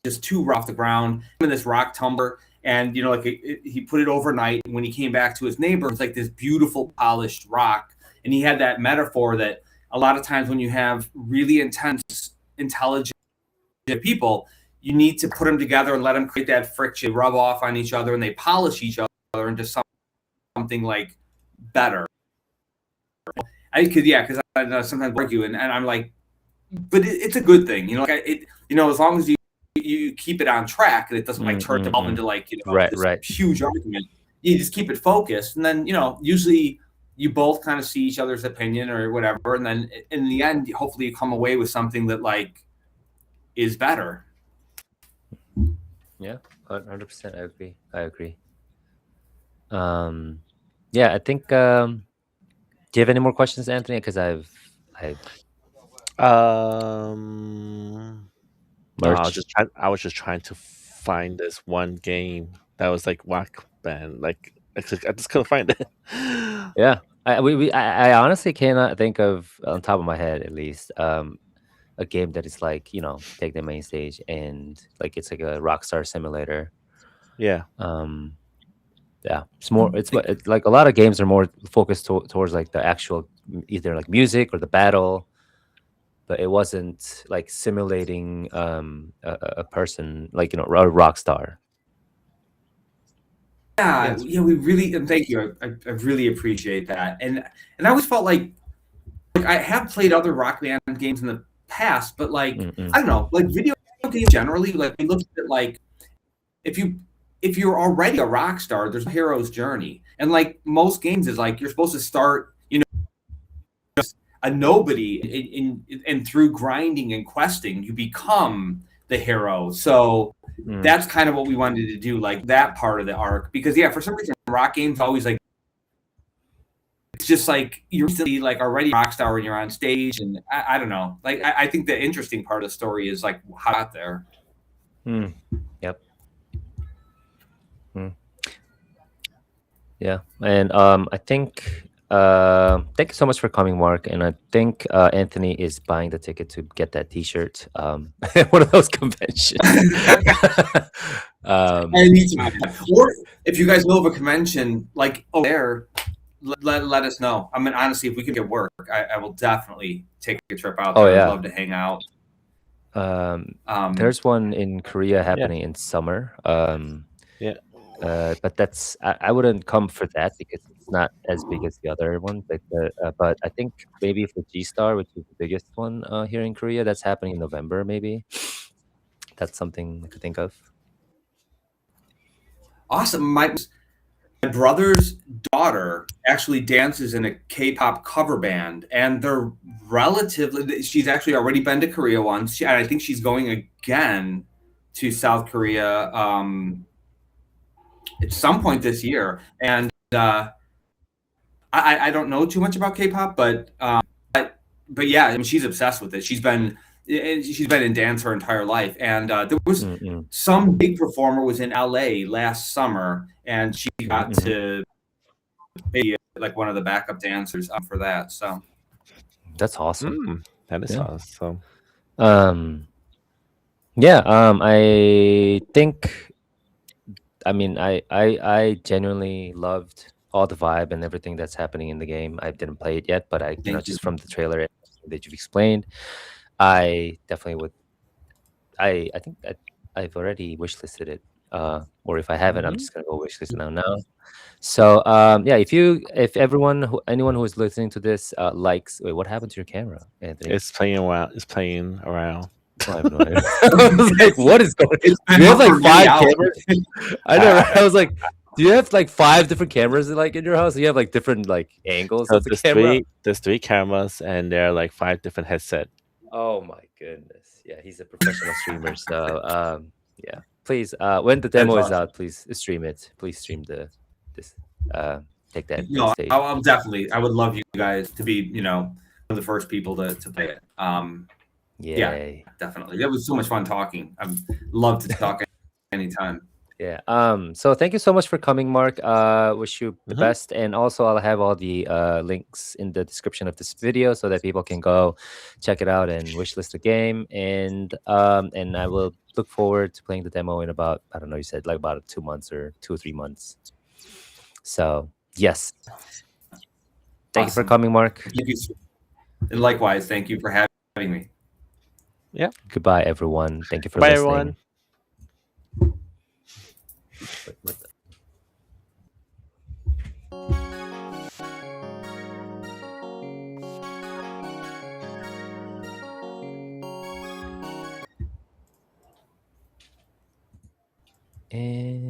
Speaker 3: just 2 off the ground in this rock tumbler, and he put it overnight, and when he came back to his neighbor it was like this beautiful polished rock. And he had that metaphor that a lot of times when you have really intense, intelligent people, you need to put them together and let them create that friction, rub off on each other, and they polish each other into something like better. Because I sometimes argue, and I'm like, but it's a good thing, as long as you keep it on track and it doesn't turn it into this huge argument. You just keep it focused, and then usually you both kind of see each other's opinion or whatever, and then in the end, hopefully you come away with something that is better.
Speaker 2: Yeah, 100%. I agree. Yeah, I think. Do you have any more questions, Anthony? Because I
Speaker 1: was just trying to find this one game that was like Rock Band. Like I just couldn't find it.
Speaker 2: Yeah. I honestly cannot think of on top of my head at least a a game that is like, take the main stage and like it's like a rockstar simulator.
Speaker 1: Yeah.
Speaker 2: Yeah, it's like a lot of games are more focused towards like the actual either like music or the battle, but it wasn't like simulating a person like a rock star.
Speaker 3: Yeah, we really, and thank you. I really appreciate that. And I always felt like I have played other Rock Band games in the past, but like I don't know, like video games generally, like we look at like if you're already a rock star, there's a hero's journey, and like most games is like you're supposed to start, a nobody, and through grinding and questing, you become the hero. So that's kind of what we wanted to do, like that part of the arc, because for some reason rock games always like it's just like you're like already a rock star when you're on stage, and I don't know, like I think the interesting part of the story is like how out there.
Speaker 2: Yep. Yeah, and I think thank you so much for coming, Mark. And I think Anthony is buying the ticket to get that T-shirt. One of those conventions.
Speaker 3: Anytime. Or if you guys know of a convention like over there, let us know. I mean, honestly, if we can get work, I will definitely take a trip out there. I'd love to hang out.
Speaker 2: There's one in Korea happening in summer. But that's I wouldn't come for that because it's not as big as the other one. But I think maybe for G-Star, which is the biggest one here in Korea, that's happening in November. Maybe that's something to think of.
Speaker 3: Awesome. My brother's daughter actually dances in a K-pop cover band, and they're relatively. She's actually already been to Korea once, and I think she's going again to South Korea at some point this year. And I don't know too much about K-pop, but yeah, I mean, she's obsessed with it. She's been in dance her entire life, and there was some big performer was in LA last summer, and she got to be like one of the backup dancers for that. So
Speaker 2: that's awesome.
Speaker 1: That is awesome.
Speaker 2: I think. I mean, I genuinely loved all the vibe and everything that's happening in the game. I didn't play it yet, but just from the trailer that you've explained, I definitely would. I think I've already wishlisted it, or if I haven't, I'm just gonna go wishlist it now. So if anyone who is listening to this likes, wait, what happened to your camera, Anthony?
Speaker 1: It's playing around.
Speaker 2: I have no idea. I was like, what is going on? Do you have like 5 cameras? I know, right? I was like, do you have like 5 different cameras like in your house? You have like different like angles
Speaker 1: So
Speaker 2: of the camera?
Speaker 1: there's 3 cameras, and there are like 5 different headsets.
Speaker 2: Oh my goodness. Yeah, he's a professional streamer. So please, when the demo is out, please stream it. Please stream this. Take that.
Speaker 3: No, I'll definitely. I would love you guys to be, one of the first people to play it. Yeah, definitely. That was so much fun talking. I'd love to talk anytime.
Speaker 2: Yeah. So thank you so much for coming, Mark. Wish you the best. And also I'll have all the links in the description of this video so that people can go check it out and wishlist the game. And I will look forward to playing the demo in about, I don't know, you said like about 2 months or 2 or 3 months. So yes. Thank you for coming, Mark.
Speaker 3: Thank you. And likewise, thank you for having me.
Speaker 1: Yeah.
Speaker 2: Goodbye, everyone. Thank you for
Speaker 1: listening.
Speaker 2: Everyone. And